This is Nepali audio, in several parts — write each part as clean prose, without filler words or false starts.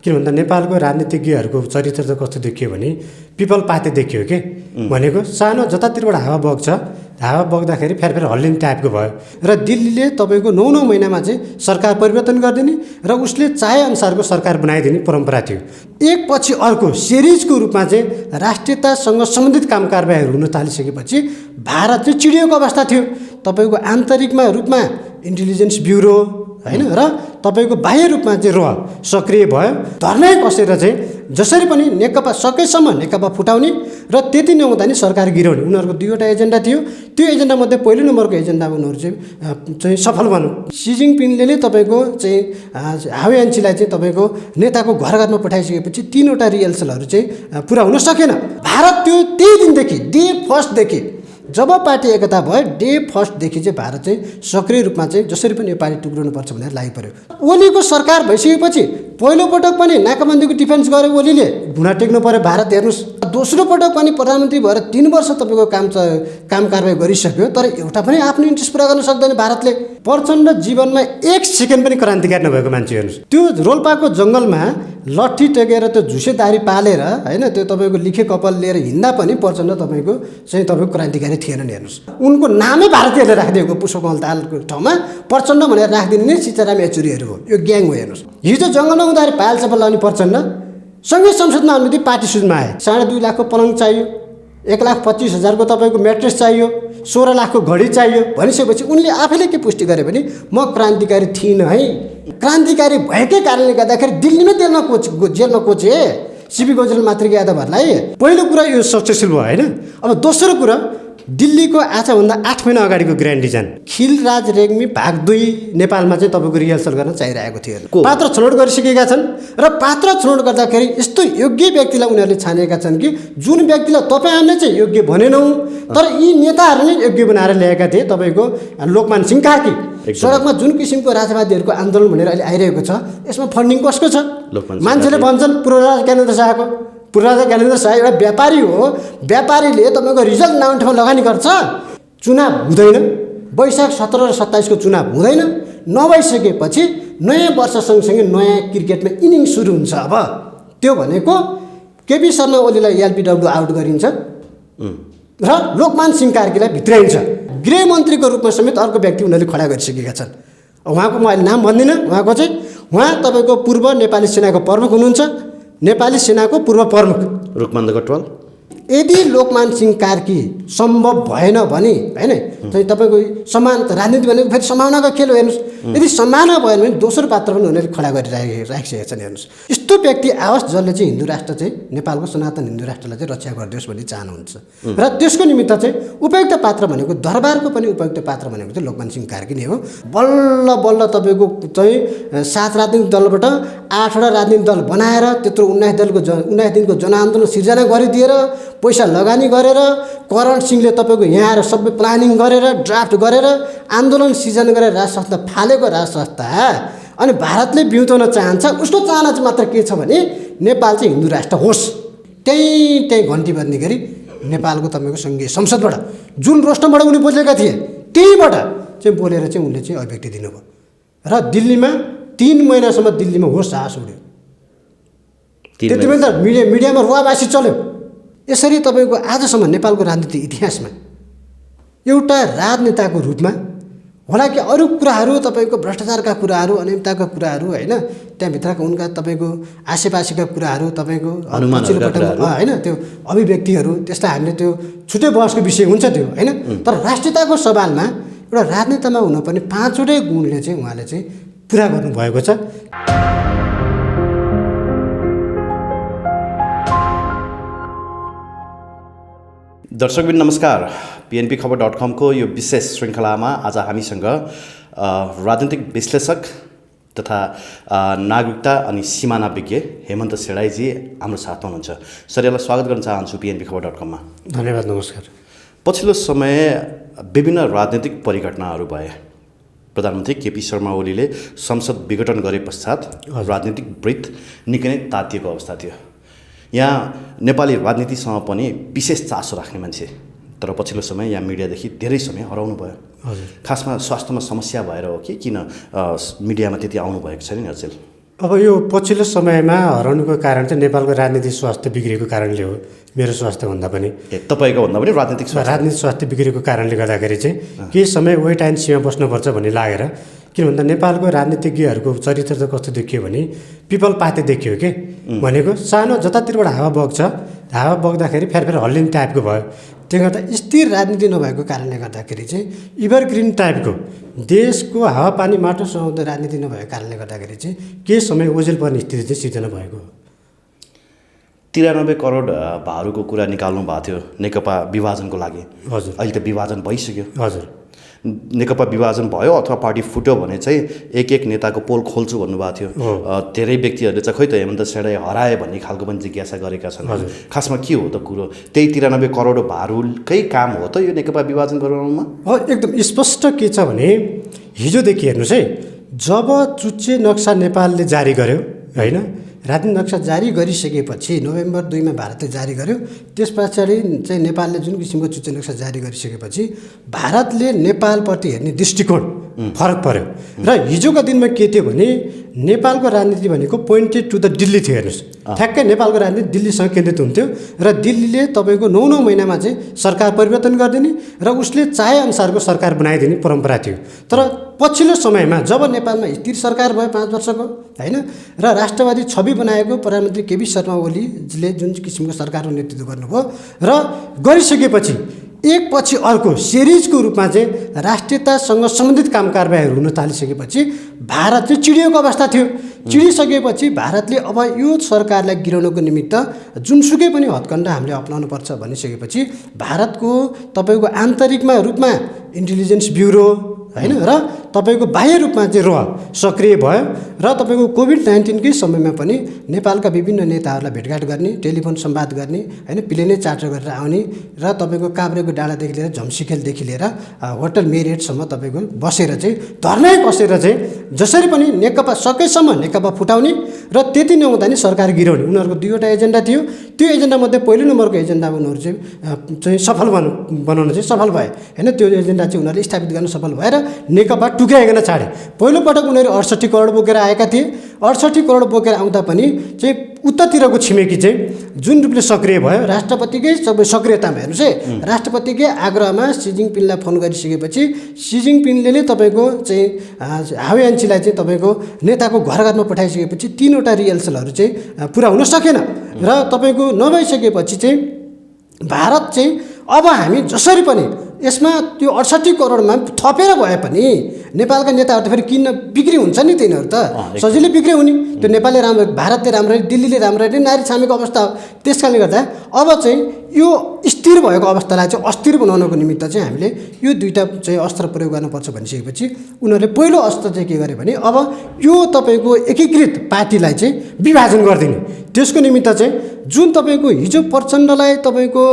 किन भन्दा नेपालको राजनीतिज्ञहरूको चरित्र त कस्तो देखियो भने पिपल पाते देखियो के भनेको सानो जतातिरबाट हावा बग्छ हावा बग्दाखेरि फेरि हल्लिने टाइपको भयो र दिल्लीले तपाईँको 9 महिनामा चाहिँ सरकार परिवर्तन गरिदिने र उसले चाहे अनुसारको सरकार बनाइदिने परम्परा थियो। एक पछि अर्को सिरिजको रूपमा चाहिँ राष्ट्रियतासँग सम्बन्धित काम कारबाहीहरू हुन थालिसकेपछि भारत चाहिँ चिडिएको अवस्था थियो। तपाईँको आन्तरिकमा रूपमा इन्टेलिजेन्स ब्युरो हैन र तपाईँको बाह्य रूपमा चाहिँ रह सक्रिय भयो। धर्नै कसेर चाहिँ जसरी पनि नेकपा सकेसम्म नेकपा फुटाउने र त्यति नहुँदा नि सरकार गिराउने उनीहरूको दुईवटा एजेन्डा थियो। त्यो एजेन्डा मध्ये पहिलो नम्बरको एजेन्डामा उनीहरू चाहिँ सफल भनौँ। सी जिनपिङले नै तपाईँको चाहिँ हावेन्चीलाई चाहिँ तपाईँको नेताको घर घरमा पठाइसकेपछि 3वटा रिहर्सलहरू चाहिँ पुरा हुन सकेन। भारत त्यो त्यही दिनदेखि डे फर्स्टदेखि जब पार्टी एकता भयो डे फर्स्टदेखि चाहिँ भारत चाहिँ सक्रिय रूपमा चाहिँ जसरी पनि यो पार्टी टुक्राउनुपर्छ भनेर लागिपर्यो। ओलीको सरकार भइसकेपछि पहिलोपटक पनि नाकाबन्दीको डिफेन्स गर्यो ओलीले, ढुँडा टेक्नु पर्यो भारत हेर्नुहोस्। दोस्रो पटक पनि प्रधानमन्त्री भएर 3 वर्ष तपाईँको काम कारबाही गरिसक्यो तर एउटा पनि आफ्नो इन्ट्रेस्ट पुरा गर्न सक्दैन भारतले। प्रचण्ड जीवनमा 1 सेकेन्ड पनि क्रान्तिकारी नभएको मान्छे हेर्नुहोस्। त्यो रोल्पाको जङ्गलमा लट्ठी टेकेर त्यो झुसेदारी पालेर हैन त्यो तपाईँको लिखे कपाल लिएर हिँड्दा पनि प्रचण्ड तपाईँको क्रान्तिकारी थिएनन् हेर्नुहोस्। उनको नामै भारतीयले राखिदिएको पुष्पकमल दाहालको ठाउँमा प्रचण्ड भनेर राखिदिने नै सीताराम येचुरीहरू हो। यो ग्याङ हो हेर्नुहोस्। हिजो जङ्गलमा हुँदाखेरि पायल चप्पल लाउने प्रचण्ड सँगै संसदमा आउने बित्तिकै पार्टी सुजमा आए। 2.5 लाखको पलङ चाहियो, 1,25,000को तपाईँको म्याट्रेस चाहियो, 16 लाखको घडी चाहियो भनिसकेपछि उनले आफैले के पुष्टि गरे भने म क्रान्तिकारी थिइनँ है। क्रान्तिकारी भएकै कारणले गर्दाखेरि दिल्लीमै जेलमा कोचे सीपी गजल मातृका यादवहरूलाई। पहिलो कुरा यो सक्सेसफुल भयो हैन। अब दोस्रो कुरा दिल्लीको आजभन्दा 8 महिना अगाडिको ग्रान्ड डिजाइन खिलराज रेग्मी भाग 2 नेपालमा चाहिँ तपाईँको रिहर्सल गर्न चाहिरहेको थियो। पात्र छनौट गरिसकेका छन् र पात्र छनौट गर्दाखेरि यस्तो योग्य व्यक्तिलाई उनीहरूले छानेका छन् कि जुन व्यक्तिलाई तपाईँहरूले चाहिँ योग्य भनेनौँ तर यी नेताहरूले योग्य बनाएर ल्याएका थिए। तपाईँको लोकमान सिंह कार्की सडकमा जुन किसिमको राजवादीहरूको आन्दोलन भनेर अहिले आइरहेको छ यसमा फन्डिङ कसको छ? मान्छेले भन्छन् पूर्वराज ज्ञानेन्द्र शाहको। पूर्वराजा ज्ञानेन्द्र शाह एउटा व्यापारी हो। व्यापारीले तपाईँको रिजल्ट नआउने ठाउँमा लगानी गर्छ। चुनाव हुँदैन, वैशाख 17 र 27 को चुनाव हुँदैन। नभइसकेपछि नयाँ वर्ष सँगसँगै नयाँ क्रिकेटमा इनिङ सुरु हुन्छ। अब त्यो भनेको केपी शर्मा ओलीलाई एलपिडब्ल्यू आउट गरिन्छ र लोकमान सिंह कार्कीलाई भित्राइन्छ। गृहमन्त्रीको रूपमा समेत अर्को व्यक्ति उनीहरूले खडा गरिसकेका छन्। उहाँको म अहिले नाम भन्दिनँ। उहाँ तपाईँको पूर्व नेपाली सेनाको प्रमुख हुनुहुन्छ, नेपाली सेनाको पूर्व प्रमुख रुकमान गटवाल। यदि लोकमान सिंह कार्की सम्भव भएन भने हैन चाहिँ तपाईँको समान राजनीति भनेको फेरि सम्भावनाको खेल हो हेर्नुहोस्। यदि सम्भावना भएन भने दोस्रो पात्र पनि उनीहरूले खडा गरिराखिसकेका छन् हेर्नुहोस्। यस्तो व्यक्ति आओस् जसले चाहिँ हिन्दू राष्ट्र चाहिँ नेपालको सनातन हिन्दू राष्ट्रलाई चाहिँ रक्षा गरिदियोस् भन्ने चाहनुहुन्छ र त्यसको निमित्त चाहिँ उपयुक्त पात्र भनेको दरबारको पनि उपयुक्त पात्र भनेको चाहिँ लोकमान सिंह कार्की नै हो। बल्ल बल्ल तपाईँको चाहिँ 7 राजनीतिक दलबाट 8वटा राजनीतिक दल बनाएर त्यत्रो 19 दिनको जनआन्दोलन सिर्जना गरिदिएर पैसा लगानी गरेर करण सिंहले तपाईँको यहाँ आएर सबै प्लानिङ गरेर ड्राफ्ट गरेर आन्दोलन सिर्जना गरेर राज संस्था फालेको राज संस्था अनि भारतले बिउताउन चाहन्छ। उसको चाहना चाहिँ मात्र के छ भने नेपाल चाहिँ हिन्दू राष्ट्र होस्। त्यही घन्टी बज्ने गरी नेपालको तपाईँको सङ्घीय संसदबाट जुन रोस्टमबाट उनी बोलेका थिए त्यहीबाट चाहिँ बोलेर चाहिँ उनले चाहिँ अभिव्यक्ति दिनुभयो र दिल्लीमा 3 महिनासम्म दिल्लीमा होस् साहस उड्यो। त्यति बेला त मिडियामा रुवाबासी चल्यो। यसरी तपाईँको आजसम्म नेपालको राजनीति इतिहासमा एउटा राजनेताको रूपमा होला कि अरू कुराहरू तपाईँको भ्रष्टाचारका कुराहरू अनियमितताका कुराहरू हैन त्यहाँभित्रका उनका तपाईँको आसेपासेका कुराहरू तपाईँको हैन त्यो अभिव्यक्तिहरू त्यसलाई हामीले त्यो छुट्टै बहसको विषय हुन्छ त्यो हैन। तर राष्ट्रियताको सवालमा एउटा राजनेतामा हुनुपर्ने 5वटै गुणले चाहिँ उहाँले चाहिँ पुरा गर्नुभएको छ। दर्शकबिन नमस्कार। PNPखबर.com को यो विशेष श्रृङ्खलामा आज हामीसँग राजनीतिक विश्लेषक तथा नागरिकता अनि सिमाना विज्ञ हेमन्त सेडाईजी हाम्रो साथमा हुनुहुन्छ। सर यहाँलाई स्वागत गर्न चाहन्छु PNPखबर.com मा। धन्यवाद, नमस्कार। पछिल्लो समय विभिन्न राजनीतिक परिघटनाहरू भए। प्रधानमन्त्री केपी शर्मा ओलीले संसद विघटन गरे पश्चात राजनीतिक वृत्त निकै नै तातिएको अवस्था थियो। यहाँ नेपाली राजनीतिसँग पनि विशेष चासो राख्ने मान्छे तर पछिल्लो समय यहाँ मिडियादेखि धेरै समय हराउनु भयो। हजुर, खासमा स्वास्थ्यमा समस्या भएर हो कि किन मिडियामा त्यति आउनु भएको छैन नि अचेल? अब यो पछिल्लो समयमा हराउनुको कारण चाहिँ नेपालको राजनीतिक स्वास्थ्य बिग्रेको कारणले हो। मेरो स्वास्थ्यभन्दा पनि तपाईँको भन्दा पनि राजनीतिक राजनीतिक स्वास्थ्य बिग्रेको कारणले गर्दाखेरि चाहिँ केही समय वेट एन्ड सीमा बस्नुपर्छ भन्ने लागेर, किन भन्दा नेपालको राजनीतिज्ञहरूको चरित्र त कस्तो देखियो भने पिपल पाते देखियो के भनेको सानो जतातिरबाट हावा बग्छ, हावा बग्दाखेरि फेरि हल्लिने टाइपको भयो। त्यसले गर्दा स्थिर राजनीति नभएको कारणले गर्दाखेरि चाहिँ एभरग्रिन टाइपको देशको हावापानी माटो सुहाउँदो राजनीति नभएको कारणले गर्दाखेरि चाहिँ केही समय ओझेल पर्ने स्थिति चाहिँ सिर्जना भएको हो। 93 करोड भारूको कुरा निकाल्नु भएको थियो नेकपा विभाजनको लागि। हजुर, अहिले त विभाजन भइसक्यो। हजुर, नेकपा विभाजन भयो अथवा पार्टी फुट्यो भने चाहिँ एक नेताको पोल खोल्छु भन्नुभएको थियो। धेरै व्यक्तिहरूले चाहिँ खोइ त हेमन्त सेडाई हराए भन्ने खालको पनि जिज्ञासा गरेका छन्। खासमा के हो त कुरो? त्यही 93 करोड भारूकै काम हो त यो नेकपा विभाजन गराउनुमा? एकदम स्पष्ट के छ भने हिजोदेखि हेर्नुहोस् है, जब चुच्चे नक्सा नेपालले जारी गर्यो होइन, राजनीतिक नक्सा जारी गरिसकेपछि नोभेम्बर 2 भारतले जारी गर्यो। त्यस पछाडि चाहिँ नेपालले जुन किसिमको चुच्चे नक्सा जारी गरिसकेपछि भारतले नेपालप्रति हेर्ने दृष्टिकोण फरक पर्यो। र हिजोको दिनमा के थियो भने नेपालको राजनीति भनेको पोइन्टेड टु द दिल्ली थियो। हेर्नुहोस्, ठ्याक्कै नेपालको राजनीति दिल्लीसँग केन्द्रित हुन्थ्यो र दिल्लीले तपाईँको 9 महिनामा चाहिँ सरकार परिवर्तन गरिदिने र उसले चाहे अनुसारको सरकार बनाइदिने परम्परा थियो। तर पछिल्लो समयमा जब नेपालमा स्थिर सरकार भयो 5 वर्षको होइन, र राष्ट्रवादी छवि बनाएको प्रधानमन्त्री केपी शर्मा ओलीले जुन किसिमको सरकारको नेतृत्व गर्नुभयो र गरिसकेपछि एकपछि अर्को सिरिजको रूपमा चाहिँ राष्ट्रियतासँग सम्बन्धित काम कारबाहीहरू हुन थालिसकेपछि भारत चाहिँ चिडिएको अवस्था थियो। चिडिसकेपछि भारतले अब यो सरकारलाई गिराउनको निमित्त जुनसुकै पनि हत्कण्डा हामीले अपनाउनु पर्छ भनिसकेपछि भारतको तपाईँको आन्तरिकमा रूपमा इन्टेलिजेन्स ब्युरो होइन र तपाईँको बाह्य रूपमा चाहिँ सक्रिय भयो र तपाईँको कोभिड-19कै समयमा पनि नेपालका विभिन्न नेताहरूलाई भेटघाट गर्ने, टेलिफोन संवाद गर्ने होइन, प्लेनै चार्टर गरेर आउने र तपाईँको काभ्रेको डाँडादेखि लिएर झम्सीखेलदेखि लिएर होटल मेरियटसम्म तपाईँको बसेर चाहिँ धर्नै बसेर चाहिँ जसरी पनि नेकपा सकेसम्म नेकपा फुटाउने र त्यति नहुँदा नि सरकार गिराउने उनीहरूको 2वटा एजेन्डा थियो। त्यो एजेन्डामध्ये पहिलो नम्बरको एजेन्डामा उनीहरू चाहिँ सफल बनाउन चाहिँ सफल भए होइन। त्यो एजेन्डा चाहिँ उनीहरूले स्थापित गर्न सफल भएर नेकपा टुक्राइकन छाडे। पहिलोपटक उनीहरू 68 करोड बोकेर आएका थिए। 68 करोड बोकेर आउँदा पनि चाहिँ उत्तरतिरको छिमेकी चाहिँ जुन रूपले सक्रिय भयो, राष्ट्रपतिकै सबै सक्रियतामा हेर्नुहोस् है, राष्ट्रपतिकै आग्रहमा सी जिङपिङलाई फोन गरिसकेपछि सी जिङपिङले तपाईँको चाहिँ हावेयान्चीलाई चाहिँ तपाईँको नेताको घर घरमा पठाइसकेपछि 3वटा रिहर्सलहरू चाहिँ पुरा हुन सकेन र तपाईँको नभइसकेपछि चाहिँ भारत चाहिँ अब हामी जसरी पनि यसमा त्यो 68 करोडमा थपेर भए पनि नेपालका नेताहरू त फेरि किन्न बिक्री हुन्छ नि, तिनीहरू त सजिलै बिक्री हुने। त्यो नेपालले राम्रो, भारतले राम्ररी, दिल्लीले राम्ररी नारी छामेको अवस्था हो। त्यस कारणले गर्दा अब चाहिँ यो स्थिर भएको अवस्थालाई चाहिँ अस्थिर बनाउनको निमित्त चाहिँ हामीले यो 2टा चाहिँ अस्त्र प्रयोग गर्नुपर्छ भनिसकेपछि उनीहरूले पहिलो अस्त्र चाहिँ के गरे भने अब यो तपाईँको एकीकृत पार्टीलाई चाहिँ विभाजन गरिदिने। त्यसको निमित्त चाहिँ जुन तपाईँको हिजो प्रचण्डलाई तपाईँको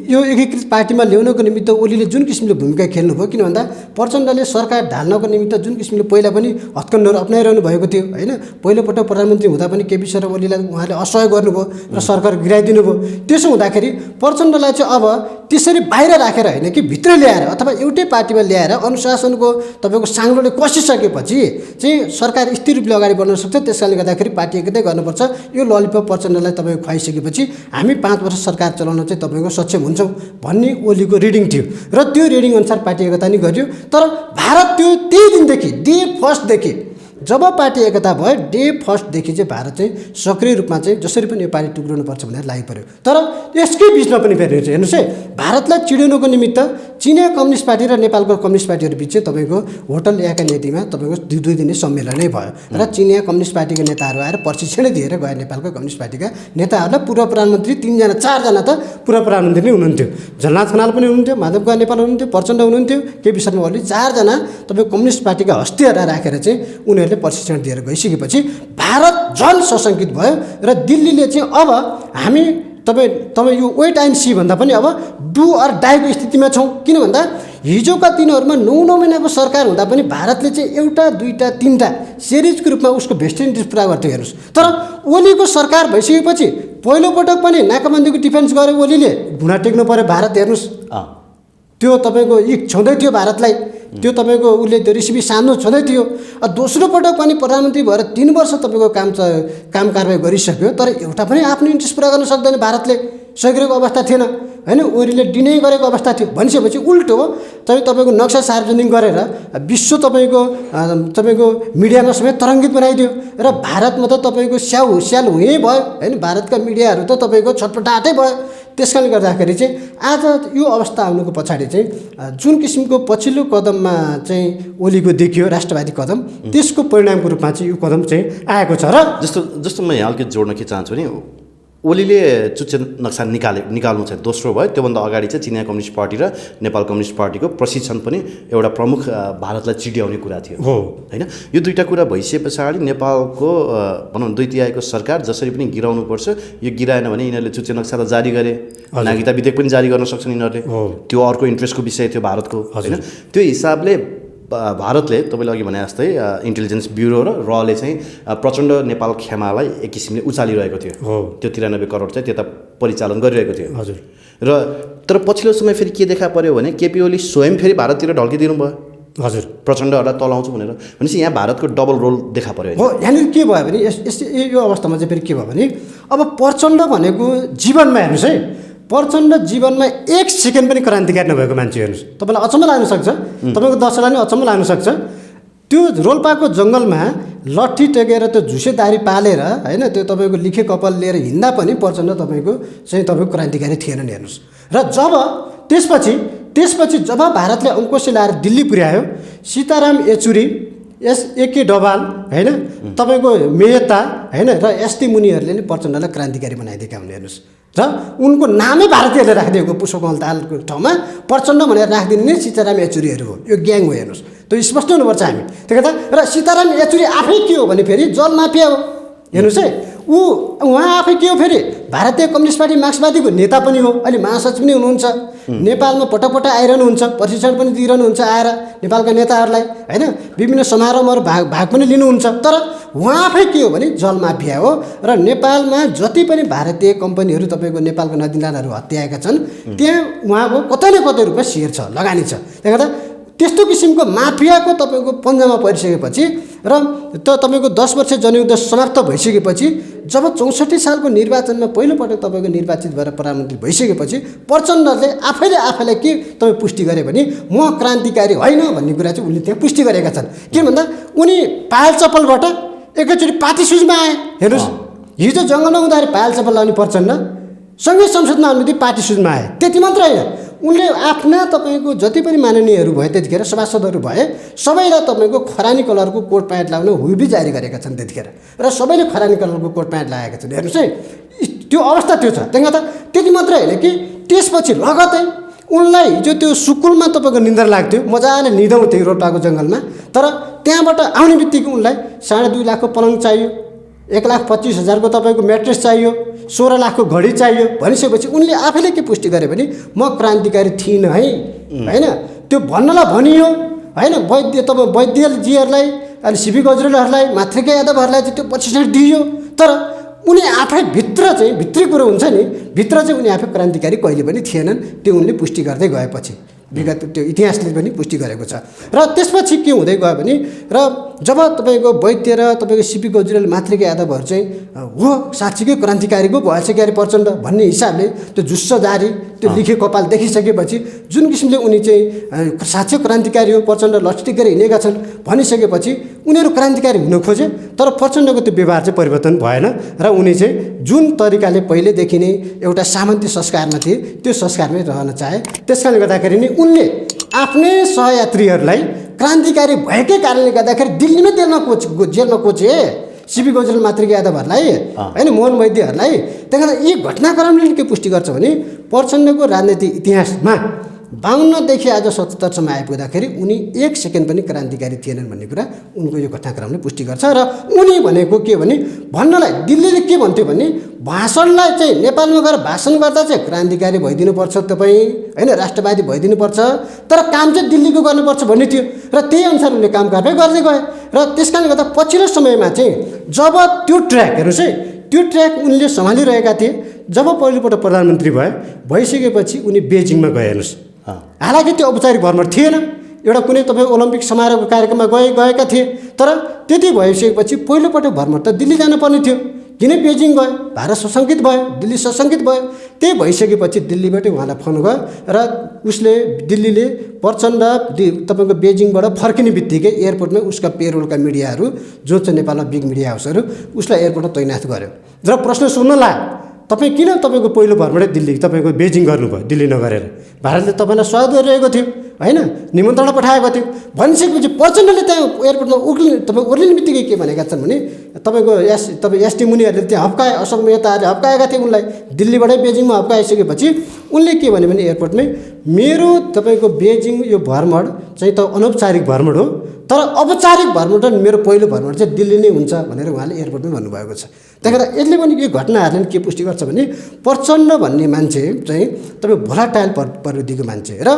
यो एकीकृत पार्टीमा ल्याउनको निमित्त ओलीले जुन किसिमले भूमिका खेल्नुभयो, किन भन्दा प्रचण्डले सरकार ढाल्नको निमित्त जुन किसिमले पहिला पनि हत्कण्डाहरू अप्नाइरहनु भएको थियो होइन। पहिलोपटक प्रधानमन्त्री हुँदा पनि केपी शर्मा ओलीलाई उहाँले असहयोग गर्नुभयो र सरकार गिराइदिनु भयो। त्यसो हुँदाखेरि प्रचण्डलाई चाहिँ अब त्यसरी बाहिर राखेर होइन कि भित्र ल्याएर अथवा एउटै पार्टीमा ल्याएर अनुशासनको तपाईँको साङ्लोले कसिसकेपछि चाहिँ सरकार स्थिर रूपले अगाडि बढ्न सक्छ। त्यस कारणले गर्दाखेरि पार्टी एकतै गर्नुपर्छ। यो ललिपप प्रचण्डलाई तपाईँको खुवाइसकेपछि हामी 5 वर्ष सरकार चलाउन चाहिँ तपाईँको सक्षम हुन्छौँ भन्ने ओलीको रिडिङ थियो र त्यो रिडिङ अनुसार पार्टी एकता नि गरियो। तर भारत त्यो त्यही दिनदेखि डे फर्स्टदेखि जब पार्टी एकता भयो डे फर्स्टदेखि चाहिँ भारत चाहिँ सक्रिय रूपमा चाहिँ जसरी पनि यो पार्टी टुक्राउनुपर्छ भनेर लागि पर्यो। तर यसकै बिचमा पनि फेरि हेर्नुहोस् है, भारतलाई चिडाउनको निमित्त चिनिया कम्युनिस्ट पार्टी र नेपालको कम्युनिस्ट पार्टीहरू बिच चाहिँ तपाईँको होटल याका नीतिमा तपाईँको 2 दिने सम्मेलनै भयो र चिनिया कम्युनिस्ट पार्टीका नेताहरू आएर प्रशिक्षण दिएर गए। नेपालको कम्युनिस्ट पार्टीका नेताहरूलाई पूर्व प्रधानमन्त्री 4जना त पूर्व प्रधानमन्त्री नै हुनुहुन्थ्यो। झलनाथ खनाल पनि हुनुहुन्थ्यो, माधव कुमार नेपाल हुनुहुन्थ्यो, प्रचण्ड हुनुहुन्थ्यो, केपी शर्मा ओली, 4जना तपाईँको कम्युनिस्ट पार्टीका हस्तीहरूलाई राखेर चाहिँ उनीहरूले प्रशिक्षण दिएर गइसकेपछि भारत झन् सशङ्कित भयो र दिल्लीले चाहिँ अब हामी तपाईँ यो वेट एन्ड सी भन्दा पनि अब डु अर डाईको स्थितिमा छौँ। किन भन्दा हिजोका दिनहरूमा 9 महिनाको सरकार हुँदा पनि भारतले चाहिँ 1, 2, 3टा सिरिजको रूपमा उसको भेस्टेड इन्ट्रेस्ट पुरा गर्थ्यो हेर्नुहोस्। तर ओलीको सरकार भइसकेपछि पहिलोपटक पनि नाकाबन्दीको डिफेन्स गर्यो ओलीले, घुँडा टेक्नु पर्यो भारत हेर्नुहोस्। त्यो तपाईँको इक छँदै थियो भारतलाई त्यो तपाईँको उसले त्यो रेसिपी सानो छँदै थियो। दोस्रो पटक पनि प्रधानमन्त्री भएर 3 वर्ष तपाईँको काम कारबाही गरिसक्यो, तर एउटा पनि आफ्नो इन्ट्रेस्ट पुरा गर्न सक्दैन भारतले, सकिरहेको अवस्था थिएन होइन। ओलीले डिनाइ गरेको अवस्था थियो भनिसकेपछि उल्टो हो तपाईँको नक्सा सार्वजनिक गरेर विश्व तपाईँको मिडियामा समेत तरङ्गित बनाइदियो र भारतमा त तपाईँको स्याल हुँदै भयो होइन। भारतका मिडियाहरू त तपाईँको छटपटाटै भयो। त्यस कारणले गर्दाखेरि चाहिँ आज यो अवस्था आउनुको पछाडि चाहिँ जुन किसिमको पछिल्लो कदममा चाहिँ ओलीको देखियो राष्ट्रवादी कदम, त्यसको परिणामको रूपमा चाहिँ यो कदम चाहिँ आएको छ। र जस्तो म यहाँ अलिकति जोड्न के चाहन्छु भने ओलीले चुच्चे नक्सा निकाल्नु चाहिँ दोस्रो भयो। त्योभन्दा अगाडि चाहिँ चिनिया कम्युनिस्ट पार्टी र नेपाल कम्युनिस्ट पार्टीको प्रशिक्षण पनि एउटा प्रमुख भारतलाई चिड्याउने कुरा थियो होइन। यो दुईवटा कुरा भइसके पछाडि नेपालको भनौँ 2/3 सरकार जसरी पनि गिराउनुपर्छ, यो गिराएन भने यिनीहरूले चुच्चे नक्सा त जारी गरे, नागरिकता विधेयक पनि जारी गर्न सक्छन् यिनीहरूले। त्यो अर्को इन्ट्रेस्टको विषय थियो भारतको होइन। त्यो हिसाबले भारतले तपाईँले अघि भने जस्तै इन्टेलिजेन्स ब्युरो र रले चाहिँ प्रचण्ड नेपाल खेमालाई एक किसिमले उचालिरहेको थियो। त्यो 93 करोड चाहिँ त्यता परिचालन गरिरहेको थियो हजुर। र तर पछिल्लो समय फेरि के देखा पर्यो भने केपी ओली स्वयं फेरि भारततिर ढल्किदिनु भयो हजुर, प्रचण्डहरूलाई तलाउँछु भनेर। भनेपछि यहाँ भारतको डबल रोल देखा पर्यो हो। यहाँनिर के भयो भने यो अवस्थामा चाहिँ फेरि के भयो भने अब प्रचण्ड भनेको जीवनमा हेर्नुहोस् है, प्रचण्ड जीवनमा 1 सेकेन्ड पनि क्रान्तिकारी नभएको मान्छे हेर्नुहोस्। तपाईँलाई अचम्म लाग्नसक्छ, तपाईँको दर्शकलाई पनि अचम्म लाग्नसक्छ। त्यो रोल्पाको जङ्गलमा लट्ठी टेकेर त्यो झुसेदारी पालेर होइन, त्यो तपाईँको लिखे कपाल लिएर हिँड्दा पनि प्रचण्ड तपाईँको क्रान्तिकारी थिएनन् हेर्नुहोस्। र जब त्यसपछि जब भारतले अङ्कुश ल्याएर दिल्ली पुर्यायो, सीताराम येचुरी, एके डोभाल होइन, तपाईँको मेहता होइन र एसटी मुनिहरूले नि प्रचण्डलाई क्रान्तिकारी बनाइदिएका हुन् हेर्नुहोस्। र उनको नामै भारतीयहरूले राखिदिएको पुष्पकमल दाहालको ठाउँमा प्रचण्ड भनेर राखिदिने नै सीताराम येचुरीहरू हो। यो ग्याङ हो हेर्नुहोस्, त्यो स्पष्ट हुनुपर्छ हामी त्यही त। र सीताराम येचुरी आफै के हो भने फेरि जल माफिया हो हेर्नुहोस् है। उहाँ आफै के हो फेरि भारतीय कम्युनिस्ट पार्टी मार्क्सवादीको नेता पनि हो, अहिले महासचिव पनि हुनुहुन्छ। नेपालमा पटक आइरहनुहुन्छ, प्रशिक्षण पनि दिइरहनुहुन्छ आएर नेपालका नेताहरूलाई होइन। विभिन्न समारोहमा भाग पनि लिनुहुन्छ। तर उहाँ आफै के हो भने जल माफिया हो। र नेपालमा जति पनि भारतीय कम्पनीहरू तपाईँको नेपालको नदीनालाहरू हत्याएका छन्, त्यहाँ उहाँको कतै न कतै रूपमा सेयर छ, लगानी छ। त्यही भएर त्यस्तो किसिमको माफियाको तपाईँको पन्जामा परिसकेपछि र तपाईँको 10 वर्ष जनयुद्ध समाप्त भइसकेपछि जब 64 सालको निर्वाचनमा पहिलोपटक तपाईँको निर्वाचित भएर प्रधानमन्त्री भइसकेपछि प्रचण्डले आफैलाई के तपाईँ पुष्टि गरे भने म क्रान्तिकारी होइन भन्ने कुरा चाहिँ उनले त्यहाँ पुष्टि गरेका छन्। के भन्दा उनी पायल चप्पलबाट एकैचोटि पार्टी सुजमा आए हेर्नुहोस्। हिजो जङ्गलमा हुँदाखेरि पायल चप्पल लाउने प्रचण्ड सँगै संसदमा आउनु पार्टी सुजमा आए। त्यति मात्र होइन, उनले आफ्ना तपाईँको जति पनि माननीयहरू भए त्यतिखेर सभासदहरू भए सबैलाई तपाईँको खरानी कलरको कोट प्यान्ट लाउन हुबी जारी गरेका छन् त्यतिखेर, र सबैले खरानी कलरको कोट प्यान्ट लगाएका छन् हेर्नुहोस् है। त्यो अवस्था त्यो छ। त्यति मात्र होइन कि त्यसपछि लगतै उनलाई हिजो त्यो सुकुलमा तपाईँको निन्द्रा लाग्थ्यो, मजाले निदाउँथ्यो रोल्पाको जङ्गलमा, तर त्यहाँबाट आउने बित्तिकै उनलाई 2.5 लाखको पलङ चाहियो, 1,25,000 को तपाईँको म्याट्रेस चाहियो, 16 लाखको घडी चाहियो भनिसकेपछि उनले आफैले के पुष्टि गरे भने म क्रान्तिकारी थिइनँ है होइन। त्यो भन्नलाई भनियो होइन। वैद्यजीहरूलाई अनि सिबी गजरेलहरूलाई मातृका यादवहरूलाई चाहिँ त्यो प्रशिक्षण दिइयो, तर उनी आफै भित्री कुरो हुन्छ नि, भित्र चाहिँ उनी आफै क्रान्तिकारी कहिले पनि थिएनन्। त्यो उनले पुष्टि गर्दै गएपछि विगत त्यो इतिहासले पनि पुष्टि गरेको छ। र त्यसपछि के हुँदै गयो भने र जब तपाईँको वैद्य र तपाईँको सिपी गजरेल मातृका यादवहरू चाहिँ हो साँच्चीकै क्रान्तिकारीको भएछ क्यारे प्रचण्ड भन्ने हिसाबले त्यो जुस्स जारी त्यो लिखे कपाल देखिसकेपछि जुन किसिमले उनी चाहिँ साँच्चै क्रान्तिकारी हो प्रचण्ड लट्टिकेर हिँडेका छन् भनिसकेपछि उनीहरू क्रान्तिकारी हुन खोजे। तर प्रचण्डको त्यो व्यवहार चाहिँ परिवर्तन भएन र उनी चाहिँ जुन तरिकाले पहिलेदेखि नै एउटा सामन्ती संस्कारमा थिए त्यो संस्कारमै रहन चाहे। त्यसकारणले गर्दाखेरि नै उनले आफ्नै सहयात्रीहरूलाई क्रान्तिकारी भएकै कारणले गर्दाखेरि दिल्लीमै जेलमा कोचे सिपी गजरेल मातृका यादवहरूलाई होइन, मोहन वैद्यहरूलाई। त्यही कारण यी घटनाक्रमले के पुष्टि गर्छ भने प्रचण्डको राजनीतिक इतिहासमा 52 देखि आज 77 सम्म आइपुग्दाखेरि उनी 1 सेकेन्ड पनि क्रान्तिकारी थिएनन् भन्ने कुरा उनको यो घटनाक्रमले पुष्टि गर्छ। र उनी भनेको के भने भन्नलाई दिल्लीले के भन्थ्यो भने भाषणलाई चाहिँ नेपालमा गएर भाषण गर्दा चाहिँ क्रान्तिकारी भइदिनुपर्छ तपाईँ होइन, राष्ट्रवादी भइदिनुपर्छ, तर काम चाहिँ दिल्लीको गर्नुपर्छ भन्ने थियो। र त्यही अनुसार उनले काम कारबाही गर्दै गए। र त्यस कारणले गर्दा पछिल्लो समयमा चाहिँ जब त्यो ट्र्याक हेर्नुहोस् है, त्यो ट्र्याक उनले सम्हालिरहेका थिए। जब पहिलोपटक प्रधानमन्त्री भइसकेपछि उनी बेजिङमा गए हेर्नुहोस्। हालाकि त्यो औपचारिक भ्रमण थिएन, एउटा कुनै तपाईँ ओलम्पिक समारोहको कार्यक्रममा गएका थिए, तर त्यति भइसकेपछि पहिलोपटक भ्रमण त दिल्ली जानुपर्ने थियो। किन बेजिङ गयो? भारत सशङ्कित भयो, दिल्ली सशङ्कित भयो। त्यही भइसकेपछि दिल्लीबाटै उहाँलाई फोन गयो र उसले दिल्लीले प्रचण्ड तपाईँको बेजिङबाट फर्किने बित्तिकै एयरपोर्टमै उसका पेरोलका मिडियाहरू जो चाहिँ नेपालमा बिग मिडिया हाउसहरू उसलाई एयरपोर्टमा तैनाथ गर्यो र प्रश्न सोध्न लाग्यो, तपाईँ किन तपाईँको पहिलो भ्रमणै दिल्ली तपाईँको बेजिङ गर्नुभयो दिल्ली नगरेर? भारतले तपाईँलाई स्वागत गरिरहेको थियो होइन, निमन्त्रणा पठाएको थियो। भनिसकेपछि प्रचण्डले त्यहाँ एयरपोर्टमा तपाईँ ओर्लिने बित्तिकै के भनेका छन् भने तपाईँको तपाईँ एसटी मुनिहरूले त्यहाँ हप्काए, अशोक मेहताहरूले हप्काएका थिए उनलाई। दिल्लीबाटै बेजिङमा हप्काइसकेपछि उनले के भन्यो भने एयरपोर्टमै, मेरो तपाईँको बेजिङ यो भ्रमण चाहिँ त अनौपचारिक भ्रमण हो, तर औपचारिक भ्रमण र मेरो पहिलो भ्रमण चाहिँ दिल्ली नै हुन्छ भनेर उहाँले एयरपोर्टमै भन्नुभएको छ। त्यहाँबाट यसले पनि यो घटनाहरूले के पुष्टि गर्छ भने प्रचण्ड भन्ने मान्छे चाहिँ तपाईँ भोलाटाइल प्रवृत्तिको मान्छे र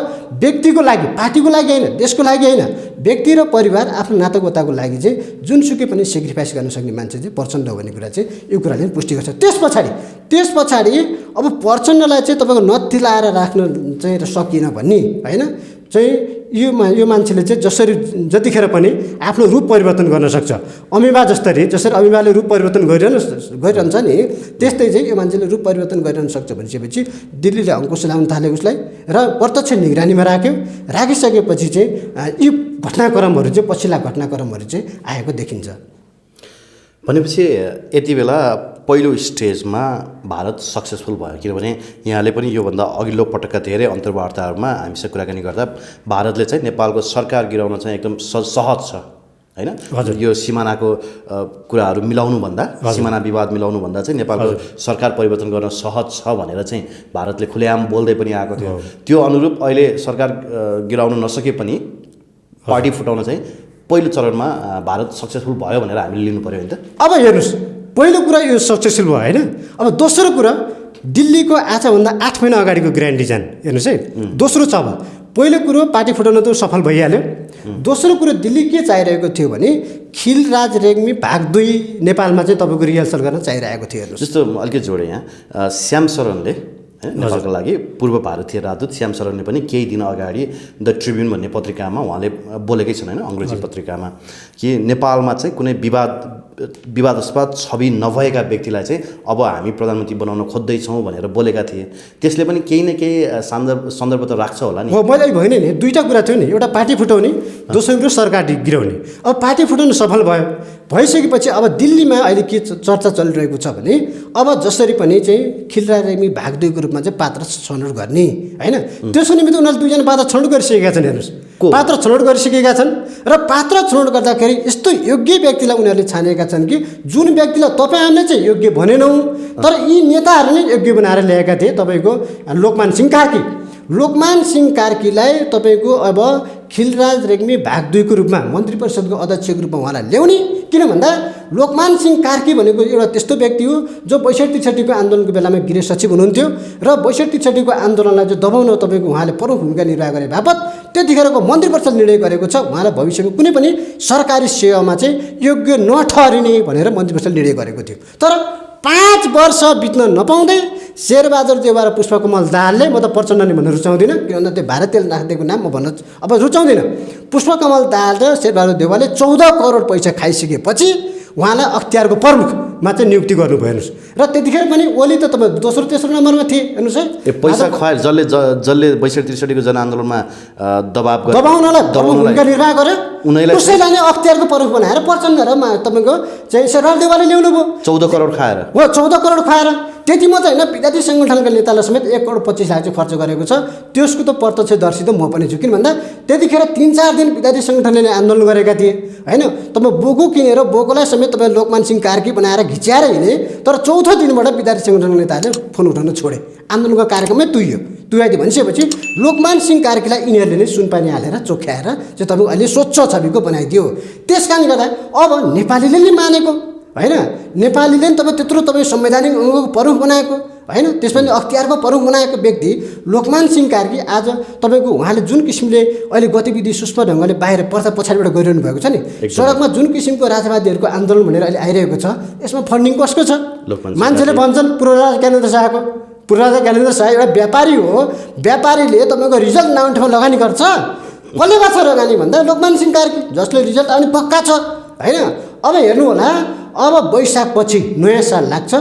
व्यक्तिको लागि, पार्टीको लागि होइन, देशको लागि होइन, व्यक्ति र परिवार आफ्नो नातागोताको लागि चाहिँ जुनसुकै पनि सेक्रिफाइस गर्न सक्ने मान्छे चाहिँ प्रचण्ड हो भन्ने कुरा चाहिँ यो कुराले पुष्टि गर्छ। त्यस पछाडि अब प्रचण्डलाई चाहिँ तपाईँको नत्थी लाएर राख्न चाहिँ सकिएन भन्ने होइन चाहिँ यो मान्छेले चाहिँ जतिखेर पनि आफ्नो रूप परिवर्तन गर्न सक्छ, अमिबा जसरी अमिबाले रूप परिवर्तन गरिरहन्छ नि, त्यस्तै चाहिँ यो मान्छेले रूप परिवर्तन गरिरहन सक्छ भनिसकेपछि दिल्लीले अङ्कुश लाउन थाल्यो उसलाई र प्रत्यक्ष निगरानीमा राखिसकेपछि चाहिँ यी घटनाक्रमहरू चाहिँ पछिल्ला घटनाक्रमहरू चाहिँ आएको देखिन्छ। भनेपछि यति बेला पहिलो स्टेजमा भारत सक्सेसफुल भयो, किनभने यहाँले पनि योभन्दा अघिल्लो पटकका धेरै अन्तर्वार्ताहरूमा हामीसँग कुराकानी गर्दा भारतले चाहिँ नेपालको सरकार गिराउन चाहिँ एकदम सहज छ होइन। यो सिमानाको कुराहरू मिलाउनुभन्दा, सिमाना विवाद मिलाउनुभन्दा चाहिँ नेपालको सरकार परिवर्तन गर्न सहज छ भनेर चाहिँ भारतले खुलेआम बोल्दै पनि आएको थियो। त्यो अनुरूप अहिले सरकार गिराउन नसके पनि पार्टी फुटाउन चाहिँ पहिलो चरणमा भारत सक्सेसफुल भयो भनेर हामीले लिनु पऱ्यो होइन त। अब हेर्नुहोस्, पहिलो कुरा यो सक्सेसफुल भयो होइन। अब दोस्रो कुरा दिल्लीको आजभन्दा 8 महिना अगाडिको ग्रान्ड डिजाइन हेर्नुहोस् है। दोस्रो छ, अब पहिलो कुरो पार्टी फुटाउन त सफल भइहाल्यो। दोस्रो कुरो दिल्ली के चाहिरहेको थियो भने खिलराज रेग्मी भाग 2 नेपालमा चाहिँ तपाईँको रिहर्सल गर्न चाहिरहेको थियो। हेर्नुहोस्, जस्तो अलिकति जोडेँ यहाँ, श्याम शरणले नेपालका लागि पूर्व भारतीय राजदूत श्याम शरणले पनि केही दिन अगाडि द ट्रिब्युन भन्ने पत्रिकामा उहाँले बोलेकै छन् होइन, अङ्ग्रेजी पत्रिकामा, कि नेपालमा चाहिँ कुनै विवादास्पद छवि नभएका व्यक्तिलाई चाहिँ अब हामी प्रधानमन्त्री बनाउन खोज्दैछौँ भनेर बोलेका थिए। त्यसले पनि केही न केही सन्दर्भ त राख्छ होला नि। हो, मैले होइन नि, दुईवटा कुरा थियो नि, एउटा पार्टी फुटाउने, दोस्रो कुरो सरकार गिराउने। अब पार्टी फुटाउनु सफल भइसकेपछि अब दिल्लीमा अहिले के चर्चा चलिरहेको छ भने अब जसरी पनि चाहिँ खिलराज रेग्मी भाग 2 को रूपमा चाहिँ पात्र छनौट गर्ने होइन। त्यसको निमित्त उनीहरूले 2 जना पात्र छनौट गरिसकेका छन्। हेर्नुहोस्, पात्र छनौट गरिसकेका छन् र पात्र छनौट गर्दाखेरि यस्तो योग्य व्यक्तिलाई उनीहरूले छानेका छन् कि जुन व्यक्तिलाई तपाईँहरूले चाहिँ योग्य भनेनौँ, तर यी नेताहरू नै योग्य बनाएर ल्याएका थिए। तपाईँको लोकमान सिंह कार्कीलाई तपाईँको अब खिलराज रेग्मी भाग 2 को रूपमा मन्त्री परिषदको अध्यक्षको रूपमा उहाँलाई ल्याउने। किन भन्दा लोकमान सिंह कार्की भनेको एउटा त्यस्तो व्यक्ति हो जो 62-63 आन्दोलनको बेलामा गृह सचिव हुनुहुन्थ्यो र 62-63 आन्दोलनलाई चाहिँ दबाउन तपाईँको उहाँले प्रमुख भूमिका निर्वाह गरे बापत त्यतिखेरको मन्त्री परिषद निर्णय गरेको छ उहाँलाई भविष्यमा कुनै पनि सरकारी सेवामा चाहिँ योग्य नठहरिने भनेर मन्त्री परिषद निर्णय गरेको थियो। तर 5 वर्ष बित्न नपाउँदै शेरबहादुर देउवा र पुष्पकमल दाहालले, म त प्रचण्ड नै भन्न रुचाउँदिनँ किन भन्दा त्यो भारतीय नागरिकको नाम म भन्न अब रुचाउँदिनँ, पुष्पकमल दाहाल र शेरबहादुर देउवाले 14 करोड पैसा खाइसकेपछि उहाँलाई अख्तियारको प्रमुखमा चाहिँ नियुक्ति गर्नुभयो। हेर्नुहोस्, र त्यतिखेर पनि ओली त तपाईँ दोस्रो तेस्रो नम्बरमा थिए। हेर्नुहोस् है, पैसा खुवाए जसले 62-63 को जनआन्दोलनमा दबाउनलाई भूमिका निर्वाह गर्यो उसैलाई नै अख्तियारको प्रमुख बनाएर प्रचण्ड र तपाईँको चाहिँ शेरबहादुर देउवाले ल्याउनु भयो। 14 करोड खाएर हो, 14 करोड खाएर। त्यति मात्रै होइन, विद्यार्थी सङ्गठनका नेतालाई समेत 1 करोड 25 लाख चाहिँ खर्च गरेको छ। त्यसको त प्रत्यक्षदर्शी त म पनि छु, किन भन्दा त्यतिखेर 3-4 दिन विद्यार्थी सङ्गठनले आन्दोलन गरेका थिए होइन। तपाईँ बोको किनेर बोकोलाई समेत तपाईँ लोकमान सिंह कार्की बनाएर घिच्याएर हिँडे, तर चौथो दिनबाट विद्यार्थी सङ्गठनका नेताहरूले फोन उठाउन छोडे, आन्दोलनको कार्यक्रममै तुहाइदियो भनिसकेपछि लोकमान सिंह कार्कीलाई यिनीहरूले नै सुनपानी हालेर चोख्याएर चाहिँ तपाईँ अहिले स्वच्छ छविको बनाइदियो। त्यस कारणले गर्दा अब नेपालीले नै मानेको होइन, नेपालीले नि त्यत्रो संवैधानिक अङ्गको प्रमुख बनाएको होइन, त्यसपछि अख्तियारको प्रमुख बनाएको व्यक्ति लोकमान सिंह कार्की आज तपाईँको उहाँले जुन किसिमले अहिले गतिविधि सुस्पष्ट ढङ्गले बाहिर पर्दा पछाडिबाट गरिरहनु भएको छ नि, सडकमा जुन किसिमको राजवादीहरूको आन्दोलन भनेर अहिले आइरहेको छ, यसमा फन्डिङ कसको छ? मान्छेले भन्छन् पूर्वराजा ज्ञानेन्द्र शाहको। पूर्वराजा ज्ञानेन्द्र शाह एउटा व्यापारी हो, व्यापारीले तपाईँको रिजल्ट नआउने ठाउँमा लगानी गर्छ, कसले गर्छ लगानी भन्दा लोकमान सिंह कार्की, जसले रिजल्ट आउने पक्का छ होइन। अब हेर्नु होला, अब वैशाखपछि नयाँ साल लाग्छ,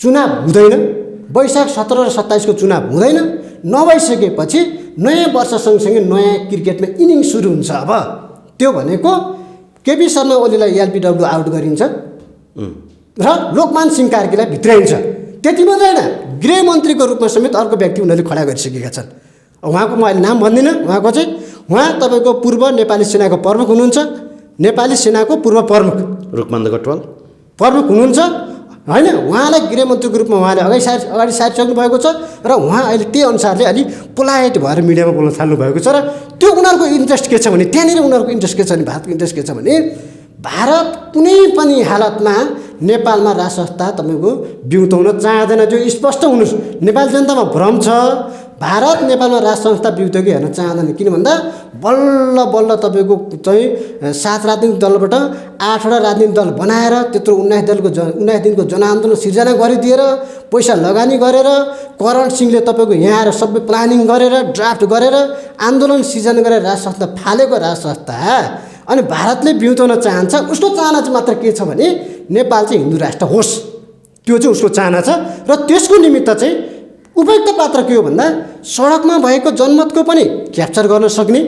चुनाव हुँदैन, वैशाख 17 र 27 को चुनाव हुँदैन, नभइसकेपछि नयाँ वर्ष सँगसँगै नयाँ क्रिकेटमा इनिङ सुरु हुन्छ। अब त्यो भनेको केपी शर्मा ओलीलाई एलबिडब्ल्यू आउट गरिन्छ र लोकमान सिंह कार्कीलाई भित्राइन्छ। त्यति मात्रै होइन, गृहमन्त्रीको रूपमा समेत अर्को व्यक्ति उनीहरूले खडा गरिसकेका छन्। उहाँको म अहिले नाम भन्दिनँ, उहाँको चाहिँ उहाँ तपाईँको पूर्व नेपाली सेनाको प्रमुख हुनुहुन्छ, नेपाली सेनाको पूर्व प्रमुख रुखमान्द कटवाल प्रमुख हुनुहुन्छ होइन। उहाँलाई गृहमन्त्रीको रूपमा उहाँले अगाडि सारिसक्नु भएको छ र उहाँ अहिले त्यही अनुसारले अलि पोलाइट भएर मिडियामा बोल्न थाल्नु भएको छ। र त्यो उनीहरूको इन्ट्रेस्ट के छ भने, त्यहाँनिर उनीहरूको इन्ट्रेस्ट के छ भने, भारतको इन्ट्रेस्ट के छ भने, भारत कुनै पनि हालतमा नेपालमा राज संस्था तपाईँको बिउताउन चाहँदैन। जो स्पष्ट हुनुहोस्, नेपाल जनतामा भ्रम छ, भारत नेपालमा राज संस्था बिउतेको हेर्न चाहँदैन। किन भन्दा बल्ल बल्ल तपाईँको चाहिँ 7 राजनीतिक दलबाट 8वटा राजनीतिक दल बनाएर त्यत्रो 19 दिनको जनआन्दोलन सिर्जना गरिदिएर पैसा लगानी गरेर करण सिंहले तपाईँको यहाँ आएर सबै प्लानिङ गरेर ड्राफ्ट गरेर आन्दोलन सिर्जना गरेर राज संस्था फालेको राज संस्था अनि भारतले बिउताउन चाहन्छ। उसको चाहना चाहिँ मात्र के छ भने नेपाल चाहिँ हिन्दू राष्ट्र होस्, त्यो चाहिँ उसको चाहना छ। र त्यसको निमित्त चाहिँ उपयुक्त पात्र के हो भन्दा सडकमा भएको जनमतको पनि क्याप्चर गर्न सक्ने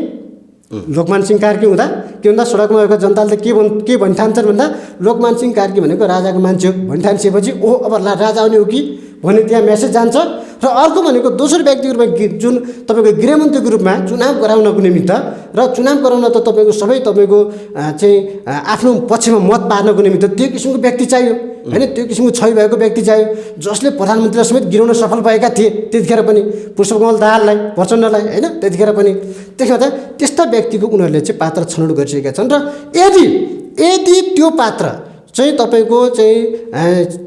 लोकमान सिंह कार्की हुँदा के भन्दा सडकमा भएको जनताले के भनिठान्छन् भन्दा लोकमान सिंह कार्की भनेको राजाको मान्छे हो भनिठानिसकेपछि ओ अब राजा आउने हो कि भन्ने त्यहाँ मेसेज जान्छ। र अर्को भनेको दोस्रो व्यक्तिको रूपमा जुन तपाईँको गृहमन्त्रीको रूपमा चुनाव गराउनको निमित्त र चुनाव गराउन त तपाईँको सबै तपाईँको चाहिँ आफ्नो पक्षमा मत पार्नको निमित्त त्यो किसिमको व्यक्ति चाहियो होइन। त्यो किसिमको छवि भएको व्यक्ति चाहियो जसले प्रधानमन्त्रीलाई समेत गिराउन सफल भएका थिए त्यतिखेर पनि, पुष्पकमल दाहाललाई, प्रचण्डलाई होइन, त्यतिखेर पनि। त्यसले गर्दा त्यस्ता व्यक्तिको उनीहरूले चाहिँ पात्र छनौट गरिसकेका छन्। र यदि त्यो पात्र चाहिँ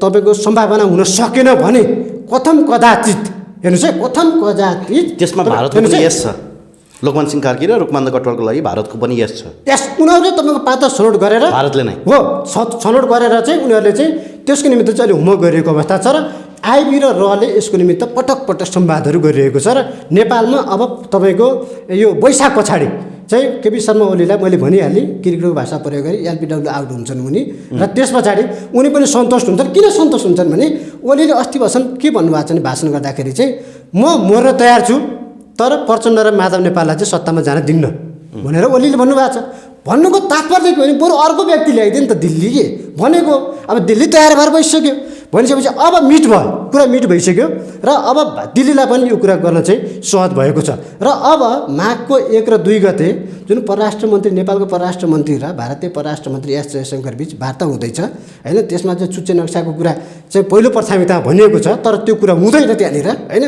तपाईँको सम्भावना हुन सकेन भने कथम कदाचित, हेर्नुहोस् है, कथम कदाचित त्यसमा भारतको पनि यस छ। लोकमान सिंह कार्की र रुखमान्द कटवालको लागि भारतको पनि यस छ। उनीहरूले तपाईँको पात्र छनौट गरेर भारतले नै हो छनौट गरेर चाहिँ उनीहरूले चाहिँ त्यसको निमित्त चाहिँ अहिले होमवर्क गरिरहेको अवस्था छ। र आइबी र रले यसको निमित्त पटक पटक संवादहरू गरिरहेको छ। र नेपालमा अब तपाईँको यो वैशाख पछाडि चाहिँ केपी शर्मा ओलीलाई मैले भनिहालेँ क्रिकेटको भाषा प्रयोग गरी एलबिडब्ल्यू आउट हुन्छन् उनी, र त्यस पछाडि उनी पनि सन्तुष्ट हुन्छन्। किन सन्तुष्ट हुन्छन् भने ओलीले अस्ति भर्सन के भन्नुभएको छ भने भाषण गर्दाखेरि चाहिँ म मर्न तयार छु तर प्रचण्ड र माधव नेपाललाई चाहिँ सत्तामा जान दिन्न भनेर ओलीले भन्नुभएको छ। भन्नुको तात्पर्य के भने बरु अर्को व्यक्ति ल्याइदियो नि त दिल्ली के भनेको। अब दिल्ली तयार भएर बसिसक्यो भनिसकेपछि अब कुरा मिट भइसक्यो र अब दिल्लीलाई पनि यो कुरा गर्न चाहिँ सहज भएको छ। र अब माघको 1 र 2 गते जुन परराष्ट्र मन्त्री, नेपालको परराष्ट्र मन्त्री र भारतीय परराष्ट्र मन्त्री एस जयशङ्कर बीच वार्ता हुँदैछ होइन, त्यसमा चाहिँ चुच्चे नक्साको कुरा चाहिँ पहिलो प्राथमिकता भनिएको छ। तर त्यो कुरा हुँदैन त्यहाँनिर होइन।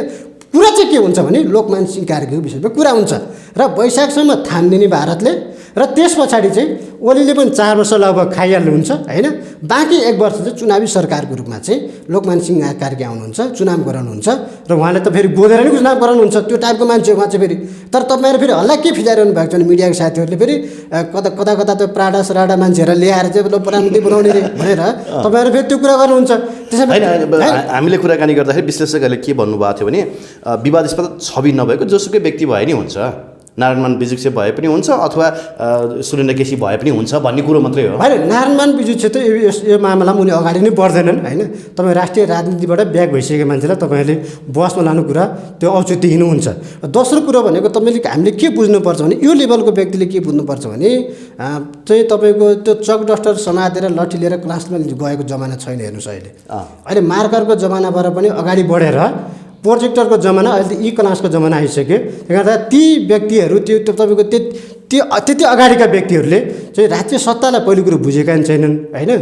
कुरा चाहिँ के हुन्छ भने लोकमान सिंह कार्कीको विषयमा कुरा हुन्छ र वैशाखसम्म थामिदिने भारतले, र त्यस पछाडि चाहिँ ओलीले पनि 4 वर्ष लगभग खाइहाल्नुहुन्छ होइन। बाँकी 1 वर्ष चाहिँ चुनावी सरकारको रूपमा चाहिँ लोकमान सिंह कार्की आउनुहुन्छ, चुनाव गराउनुहुन्छ र उहाँले त फेरि बोलेर नै चुनाव गराउनुहुन्छ, त्यो टाइपको मान्छे उहाँ चाहिँ फेरि। तर तपाईँहरू फेरि हल्ला के फिजाइरहनु भएको छ भने मिडियाको साथीहरूले फेरि कता कता त्यो प्राडा सराडा मान्छेहरू ल्याएर चाहिँ प्रधानमन्त्री बनाउने भनेर तपाईँहरू फेरि त्यो कुरा गर्नुहुन्छ। त्यसैले हामीले कुराकानी गर्दाखेरि विश्लेषकहरूले के भन्नुभएको थियो भने विवादास्पद छवि नभएको जोसुकै व्यक्ति भए नि हुन्छ, नारायणमान बिजुक्से भए पनि हुन्छ अथवा सुरेन्द्र केसी भए पनि हुन्छ भन्ने कुरो मात्रै हो होइन। नारायणमान बिजुक्से त यो मामलामा उनी अगाडि नै बढ्दैनन् होइन। तपाईँ राष्ट्रिय राजनीतिबाट ब्याक भइसकेको मान्छेलाई तपाईँहरूले बसमा लानु कुरा त्यो औचित्यहीन हुन्छ। दोस्रो कुरो भनेको हामीले के बुझ्नुपर्छ भने यो लेभलको व्यक्तिले के बुझ्नुपर्छ भने चाहिँ तपाईँको त्यो चक डस्टर समातेर लट्ठी लिएर क्लासमा गएको जमाना छैन। हेर्नुहोस् अहिले मार्करको जमानाबाट पनि अगाडि बढेर प्रोजेक्टरको जमाना, अहिले ई क्लासको जमाना आइसक्यो। त्यसले गर्दा ती व्यक्तिहरू त्यो तपाईँको त्यति अगाडिका व्यक्तिहरूले चाहिँ राज्य सत्तालाई पहिलो कुरो बुझेका छैनन् होइन।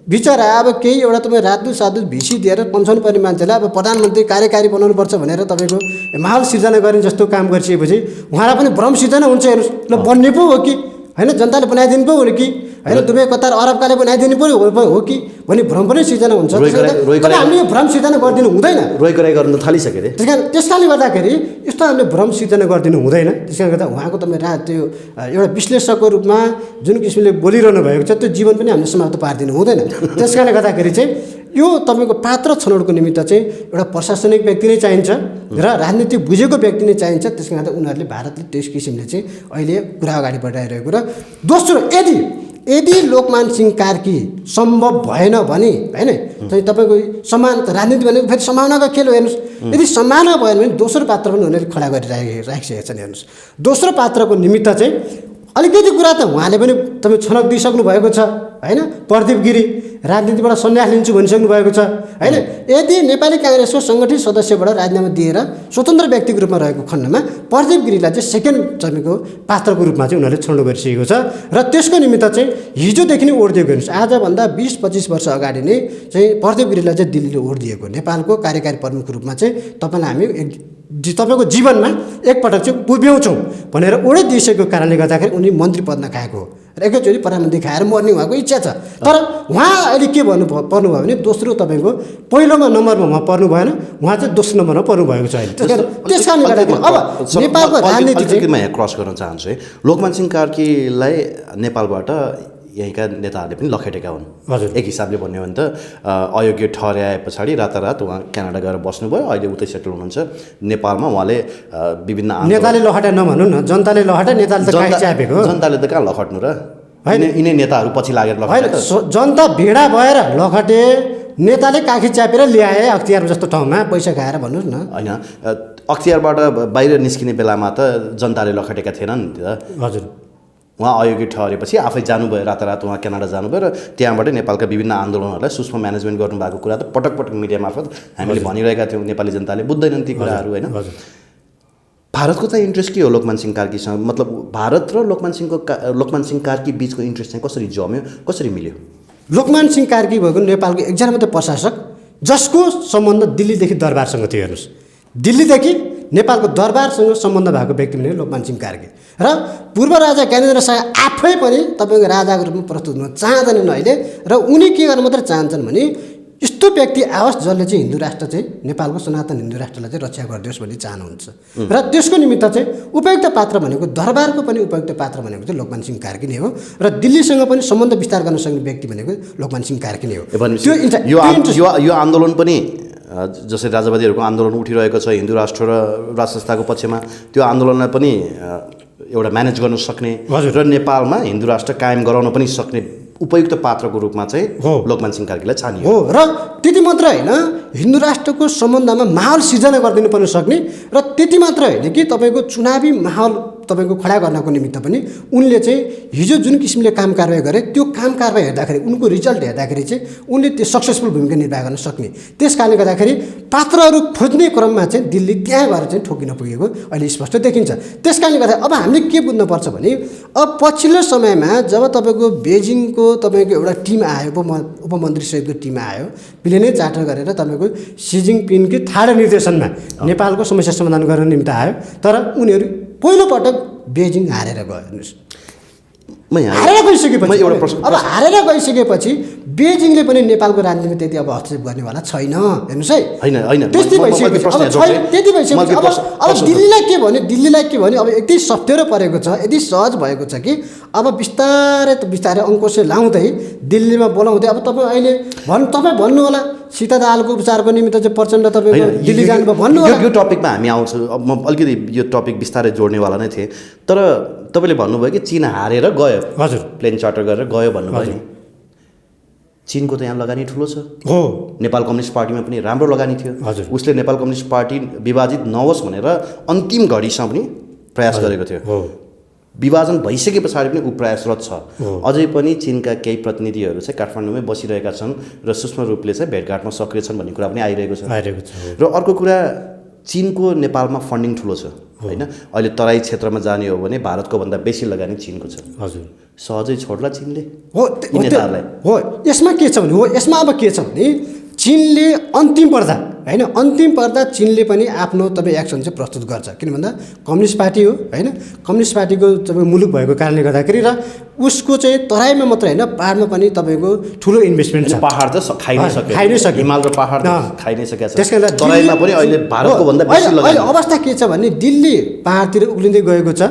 बिचरा अब केही एउटा तपाईँ राजदूत साधुत भिसी दिएर पेन्सन पर्ने मान्छेलाई अब प्रधानमन्त्री कार्यकारी बनाउनुपर्छ भनेर तपाईँको माहौल सिर्जना गर्ने जस्तो काम गरिसकेपछि उहाँलाई पनि भ्रम सिर्जना हुन्छ। हेर्नुहोस् ल, बन्ने पो हो कि होइन, जनताले बनाइदिनु पो हो कि होइन, दुबई कतार अरबकाले बनाइदिनु पऱ्यो हो कि भन्ने भ्रम पनि सिर्जना हुन्छ। हामीले यो भ्रम सिर्जना गरिदिनु हुँदैन, रोइकराइ गर्न थालिसके अरे। त्यस कारणले गर्दाखेरि यस्तो हामीले भ्रम सिर्जना गरिदिनु हुँदैन। त्यस कारणले गर्दा उहाँको तपाईँ त्यो एउटा विश्लेषकको रूपमा जुन किसिमले बोलिरहनु भएको छ त्यो जीवन पनि हामीले समाप्त पारिदिनु हुँदैन। त्यस कारणले गर्दाखेरि चाहिँ यो तपाईँको पात्र छनौटको निमित्त चाहिँ एउटा प्रशासनिक व्यक्ति नै चाहिन्छ र राजनीति बुझेको व्यक्ति नै चाहिन्छ। त्यसको गर्दा उनीहरूले भारतले त्यस किसिमले चाहिँ अहिले कुरा अगाडि बढाइरहेको। र दोस्रो, यदि लोकमान सिंह कार्की सम्भव भएन भने होइन चाहिँ तपाईँको समान राजनीति भनेको फेरि सम्भावनाको खेल हो। हेर्नुहोस्, यदि सम्भावना भएन भने दोस्रो पात्र पनि उनीहरूले खडा राखिसकेका छन्। हेर्नुहोस्, दोस्रो पात्रको निमित्त चाहिँ अलिकति कुरा त उहाँले पनि तपाईँ छनक दिइसक्नु भएको छ होइन। प्रदीप गिरी राजनीतिबाट सन्यास लिन्छु भनिसक्नु भएको छ होइन। यदि नेपाली काङ्ग्रेसको सङ्गठित सदस्यबाट राजीनामा दिएर स्वतन्त्र व्यक्तिको रूपमा रहेको खण्डमा प्रदीप गिरीलाई चाहिँ सेकेन्ड तपाईँको पात्रको रूपमा चाहिँ उनीहरूले छनौट गरिसकेको छ। र त्यसको निमित्त चाहिँ हिजोदेखि नै ओढ दिएको। हेर्नुहोस्, आजभन्दा 20-25 वर्ष अगाडि नै चाहिँ प्रदीप गिरीलाई चाहिँ दिल्लीले ओढ दिएको। नेपालको कार्यकारी प्रमुखको रूपमा चाहिँ तपाईँलाई हामी तपाईँको जीवनमा एकपटक चाहिँ पुर्याउँछौँ भनेर ओढै दिइसकेको कारणले गर्दाखेरि उनी मन्त्री पद नखाएको हो र एकैचोटि प्रधानमन्त्री खाएर मर्ने उहाँको इच्छा छ। तर उहाँ अहिले के पर्नुभयो भने दोस्रो तपाईँको पहिलोमा नम्बरमा उहाँ पर्नु भएन, उहाँ चाहिँ दोस्रो नम्बरमा पर्नुभएको छ अहिले। त्यस कारणले गर्दाखेरि अब नेपालको राजनीति म यहाँ क्रस गर्न चाहन्छु है। लोकमान सिंह कार्कीलाई नेपालबाट यहीँका नेताहरूले पनि लखेटेका हुन्। हजुर, एक हिसाबले भन्यो भने त अयोग्य ठहर्याए पछाडि रातारात उहाँ क्यानाडा गएर बस्नुभयो। अहिले उतै सेटल हुनुहुन्छ नेपालमा। उहाँले विभिन्न नेताले लखटा नभन्नु न, जनताले लखटा, नेताले त काहीँ च्यापेको। जनताले त कहाँ लखट्नु र होइन, यिनै नेताहरू पछि लागेर होइन। जनता भेडा भएर लखटे, नेताले काखी च्यापेर ल्याए अख्तियार जस्तो ठाउँमा पैसा खाएर भन्नुहोस् न। होइन, अख्तियारबाट बाहिर निस्किने बेलामा त जनताले लखटेका थिएनन् नि त। हजुर, उहाँ अयोग्य ठहरेपछि आफै जानुभयो, रातारात उहाँ क्यानाडा जानुभयो र त्यहाँबाट नेपालका विभिन्न आन्दोलनहरूलाई सूक्ष्म म्यानेजमेन्ट गर्नुभएको कुरा त पटक पटक मिडिया मार्फत हामीले भनिरहेका थियौँ। नेपाली जनताले बुझ्दैनन् ती कुराहरू होइन। भारतको चाहिँ इन्ट्रेस्ट के हो लोकमान सिंह कार्कीसँग? मतलब भारत र लोकमान सिंह कार्की बिचको इन्ट्रेस्ट चाहिँ कसरी जम्यो, कसरी मिल्यो? लोकमान सिंह कार्की भएको नेपालको एकजना मात्रै प्रशासक जसको सम्बन्ध दिल्लीदेखि दरबारसँग थियो। हेर्नुहोस्, दिल्लीदेखि नेपालको दरबारसँग सम्बन्ध भएको व्यक्ति भने लोकमान सिंह कार्की। र पूर्व राजा ज्ञानेन्द्र शाह आफै पनि तपाईँको राजाको रूपमा प्रस्तुत हुन चाहँदैनन् अहिले। र उनी के गर्न मात्रै चाहन्छन् भने यस्तो व्यक्ति आओस् जसले चाहिँ हिन्दू राष्ट्र चाहिँ नेपालको सनातन हिन्दू राष्ट्रलाई चाहिँ रक्षा गरिदियोस् भन्ने चाहनुहुन्छ। र त्यसको निमित्त चाहिँ उपयुक्त पात्र भनेको दरबारको पनि उपयुक्त पात्र भनेको चाहिँ लोकमान सिंह कार्की नै हो। र दिल्लीसँग पनि सम्बन्ध विस्तार गर्न सक्ने व्यक्ति भनेको लोकमान सिंह कार्की नै हो। यो आन्दोलन पनि जसरी राजावादीहरूको आन्दोलन उठिरहेको छ हिन्दू राष्ट्र र राज संस्थाको पक्षमा, त्यो आन्दोलनलाई पनि एउटा म्यानेज गर्न सक्ने र नेपालमा हिन्दू राष्ट्र कायम गराउन पनि सक्ने उपयुक्त पात्रको रूपमा चाहिँ लोकमान सिंह कार्कीलाई छानियो हो। र त्यति मात्र होइन, हिन्दू राष्ट्रको सम्बन्धमा माहौल सिर्जना गरिदिनु पर्न सक्ने र त्यति मात्र होइन कि तपाईँको चुनावी माहौल तपाईँको खडा गर्नको निमित्त पनि उनले चाहिँ हिजो जुन किसिमले काम कारबाही गरे त्यो काम कारबाही हेर्दाखेरि उनको रिजल्ट हेर्दाखेरि चाहिँ उनले त्यो सक्सेसफुल भूमिका निर्वाह गर्न सक्ने। त्यस कारणले गर्दाखेरि पात्रहरू खोज्ने क्रममा चाहिँ दिल्ली त्यहाँ गएर चाहिँ ठोकिन पुगेको अहिले स्पष्ट देखिन्छ। त्यस कारणले गर्दा अब हामीले के बुझ्नुपर्छ भने अब पछिल्लो समयमा जब तपाईँको बेजिङको तपाईँको एउटा टिम आयो, उपमन्त्री सहितको टिम आयो, प्लेनै चार्टर गरेर तपाईँको सी जिनपिङकै थाहा निर्देशनमा नेपालको समस्या समाधान गर्न निम्ति आयो। तर उनीहरू पहिलोपटक बेजिङ हारेर गयो। हेर्नुहोस्, हारेर गइसकेपछि बेजिङले पनि नेपालको राजनीतिमा त्यति अब हस्तक्षेप गर्नेवाला छैन। हेर्नुहोस् है, त्यति भइसकेपछि अब दिल्लीलाई के भन्यो अब यति सफ्टेरो परेको छ, यति सहज भएको छ कि अब बिस्तारै अङ्कुश लाउँदै दिल्लीमा बोलाउँदै अब तपाईँ अहिले तपाईँ भन्नु होला सीता दाहालको उपचारको निमित्त चाहिँ प्रचण्ड तपाईँको दिल्ली जानुभयो भन्नु होला। यो टपिकमा हामी आउँछौँ। अब म अलिकति यो टपिक बिस्तारै जोड्नेवाला नै थिएँ, तर तपाईँले भन्नुभयो कि चीन हारेर गयो, हजुर, प्लेन चार्टर गरेर गयो भन्नुभयो नि। चीनको त यहाँ लगानी ठुलो छ हो। नेपाल कम्युनिस्ट पार्टीमा पनि राम्रो लगानी थियो। हजुर, उसले नेपाल कम्युनिस्ट पार्टी विभाजित नहोस् भनेर अन्तिम घडीसम्म पनि प्रयास गरेको थियो। विभाजन भइसके पछाडि पनि ऊ प्रयासरत छ। अझै पनि चीनका केही प्रतिनिधिहरू चाहिँ काठमाडौँमै बसिरहेका छन् र सूक्ष्म रूपले चाहिँ भेटघाटमा सक्रिय छन् भन्ने कुरा पनि आइरहेको छ। र अर्को कुरा, चीनको नेपालमा फन्डिङ ठुलो छ होइन। अहिले तराई क्षेत्रमा जाने हो भने भारतको भन्दा बेसी लगानी चीनको छ। हजुर, सहजै छोड्ला चीनले हो नेताहरूलाई। हो, यसमा के छ भने यसमा अब के छ भने चीनले अन्तिम पर्दा चीनले पनि आफ्नो तपाईँ एक्सन चाहिँ प्रस्तुत गर्छ। किन भन्दा कम्युनिस्ट पार्टी हो होइन, कम्युनिस्ट पार्टीको तपाईँ मुलुक भएको कारणले गर्दाखेरि र उसको चाहिँ तराईमा मात्र होइन पाहाडमा पनि तपाईँको ठुलो इन्भेस्टमेन्ट छ। पाहाड त खाइ नै सक्यो, हिमाल र पाहाड खाइ नै सकेको छ। त्यस कारण तराईमा पनि अहिले भारतको भन्दा बेसी लगानी। अवस्था के छ भने दिल्ली पाहाडतिर उक्लिँदै गएको छ,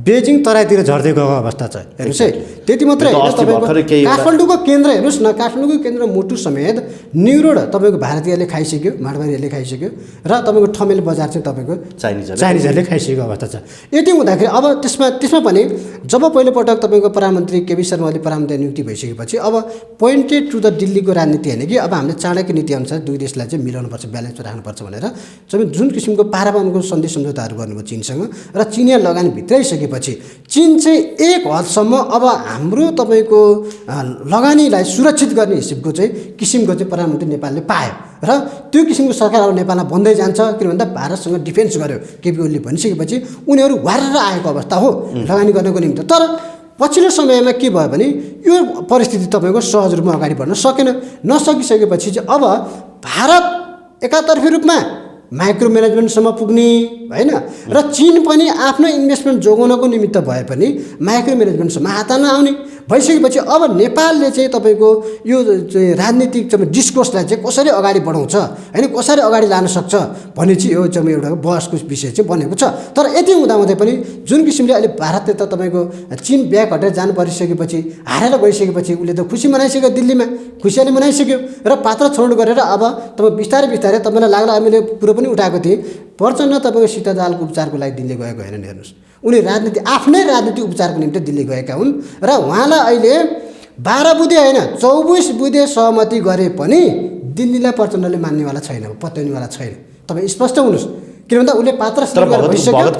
बेजिङ तराईतिर झर्दै गएको अवस्था छ। हेर्नुहोस् है, त्यति मात्रै यो त होइन, अस्ति तपाईँको भर्खरै केही एउटा- काठमाडौँको केन्द्र हेर्नुहोस् न, काठमाडौँको केन्द्र मुटु समेत न्युरोड तपाईँको भारतीयले खाइसक्यो, माडवारीहरूले खाइसक्यो र तपाईँको ठमेल बजार चाहिँ तपाईँको चाइनिजहरूले खाइसकेको अवस्था छ। यति हुँदाखेरि अब त्यसमा पनि जब पहिलोपटक तपाईँको प्रधानमन्त्री केपी शर्मा ओली प्रधानमन्त्री नियुक्ति भइसकेपछि अब पोइन्टेड टु द दिल्लीको राजनीति होइन कि अब हामीले चाणक्य नीति अनुसार दुई देशलाई चाहिँ मिलाउनुपर्छ, ब्यालेन्समा राख्नुपर्छ भनेर जुन किसिमको पारावानको सन्धि सम्झौताहरू गर्नुभयो चिनसँग र चिनिया लगानी भित्राइसकेपछि चिन चाहिँ एक हदसम्म अब हाम्रो तपाईँको लगानीलाई सुरक्षित गर्ने हिसाबको चाहिँ किसिमको चाहिँ प्रधानमन्त्री नेपालले पायो र त्यो किसिमको सरकार अब नेपालमा बन्दै जान्छ। किन भन्दा भारतसँग डिफेन्स गर्यो केपी ओलीले भनिसकेपछि उनीहरू वारेर आएको अवस्था हो लगानी गर्नको निम्ति। तर पछिल्लो समयमा के भयो भने यो परिस्थिति तपाईँको सहज रूपमा अगाडि बढ्न सकेन। नसकिसकेपछि चाहिँ अब भारत एकातर्फी रूपमा माइक्रो म्यानेजमेन्टसम्म पुग्ने होइन र चिन पनि आफ्नो इन्भेस्टमेन्ट जोगाउनको निमित्त भए पनि माइक्रो म्यानेजमेन्टसम्म हात हाल्न आउने भइसकेपछि अब नेपालले चाहिँ तपाईँको यो चाहिँ राजनीतिक चाहिँ डिस्कोर्सलाई चाहिँ कसरी अगाडि बढाउँछ होइन, कसरी अगाडि लान सक्छ भन्ने चाहिँ यो चाहिँ एउटा बहसको विषय चाहिँ बनेको छ। तर यति हुँदाहुँदै पनि जुन किसिमले अहिले भारतले त तपाईँको चिन ब्याग हटेर जानु परिसकेपछि हारेर गइसकेपछि उसले त खुसी मनाइसक्यो, दिल्लीमा खुसियाली मनाइसक्यो र पात्र छोड गरेर अब तपाईँ बिस्तारै बिस्तारै तपाईँलाई लाग्ला हामीले कुरो पनि उठाएको थिएँ प्रचण्ड तपाईँको सीता दालको उपचारको लागि दिल्ली गएको होइन। हेर्नुहोस्, उनी आफ्नै राजनीति उपचारको निम्ति दिल्ली गएका हुन् र उहाँलाई अहिले 12 बुँदे होइन 24 बुँदे सहमति गरे पनि दिल्लीलाई प्रचण्डले मान्नेवाला छैन, पत्याउनेवाला छैन। तपाईँ स्पष्ट हुनुहोस्, किन भन्दा उसले पात्र भगत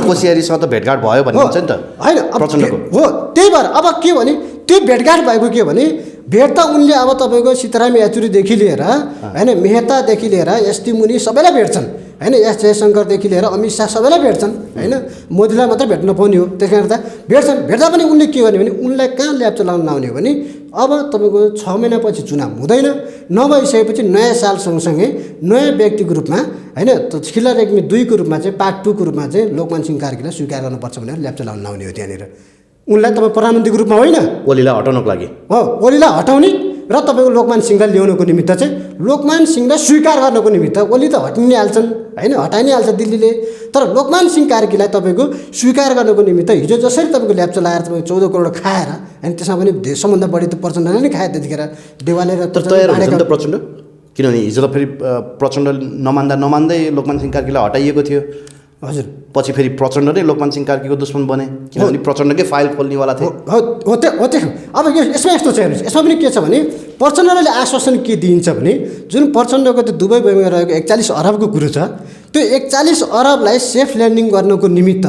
कोसियारीसँग त भेटघाट भयो भन्ने हुन्छ नि त होइन प्रचण्डको हो। त्यही भएर अब के भने त्यो भेटघाट भएको के भने भेट त उनले अब तपाईँको सीताराम येचुरीदेखि लिएर होइन मेहतादेखि लिएर एसटी मुनि सबैलाई भेट्छन् होइन, एस जयशङ्करदेखि लिएर अमित शाह सबैलाई भेट्छन् होइन, मोदीलाई मात्रै भेट्न पाउने हो। त्यस कारण त भेट्दा पनि उनले के भन्यो भने उनलाई कहाँ ल्याब चलाउन नआउने हो भने अब तपाईँको 6 महिनापछि चुनाव हुँदैन, नभइसकेपछि नयाँ साल सँगसँगै नयाँ व्यक्तिको रूपमा होइन खिल्ला रेग्मी 2 को रूपमा चाहिँ पार्ट 2 को रूपमा चाहिँ लोकमान सिंह कार्कीलाई स्वीकार गर्नुपर्छ भनेर ल्याब चलाउन नआउने हो त्यहाँनिर। उनलाई तपाईँ प्रधानमन्त्रीको रूपमा होइन, ओलीलाई हटाउनको लागि हो, ओलीलाई हटाउने र तपाईँको लोकमान सिंहलाई ल्याउनको निमित्त चाहिँ लोकमान सिंहलाई स्वीकार गर्नको निमित्त ओली त हटाइ नै हाल्छन् होइन, हटाइ नै हाल्छ दिल्लीले। तर लोकमान सिंह कार्कीलाई तपाईँको स्वीकार गर्नको निमित्त हिजो जसरी तपाईँको ल्याब चलाएर तपाईँको 14 करोड खाएर अनि त्यसमा पनि सबभन्दा बढी त प्रचण्डले नै खायो त्यतिखेर देवालय र तयार हुन्छ नि त प्रचण्ड, किनभने हिजो त फेरि प्रचण्ड नमान्दै लोकमान सिंह कार्कीलाई हटाइएको थियो। हजुर, पछि फेरि प्रचण्ड नै लोकमान सिंह कार्कीको दुश्मन बने किनभने प्रचण्डकै फाइल खोल्नेवाला थिए। हो त्यो अब यसमा यस्तो छ हेर्नुहोस्, यसमा पनि के छ भने प्रचण्डले आश्वासन के दिन्छ भने जुन प्रचण्डको त्यो दुबई गएर रहेको 41 अरबको कुरो छ, त्यो 41 अरबलाई सेफ ल्यान्डिङ गर्नको निमित्त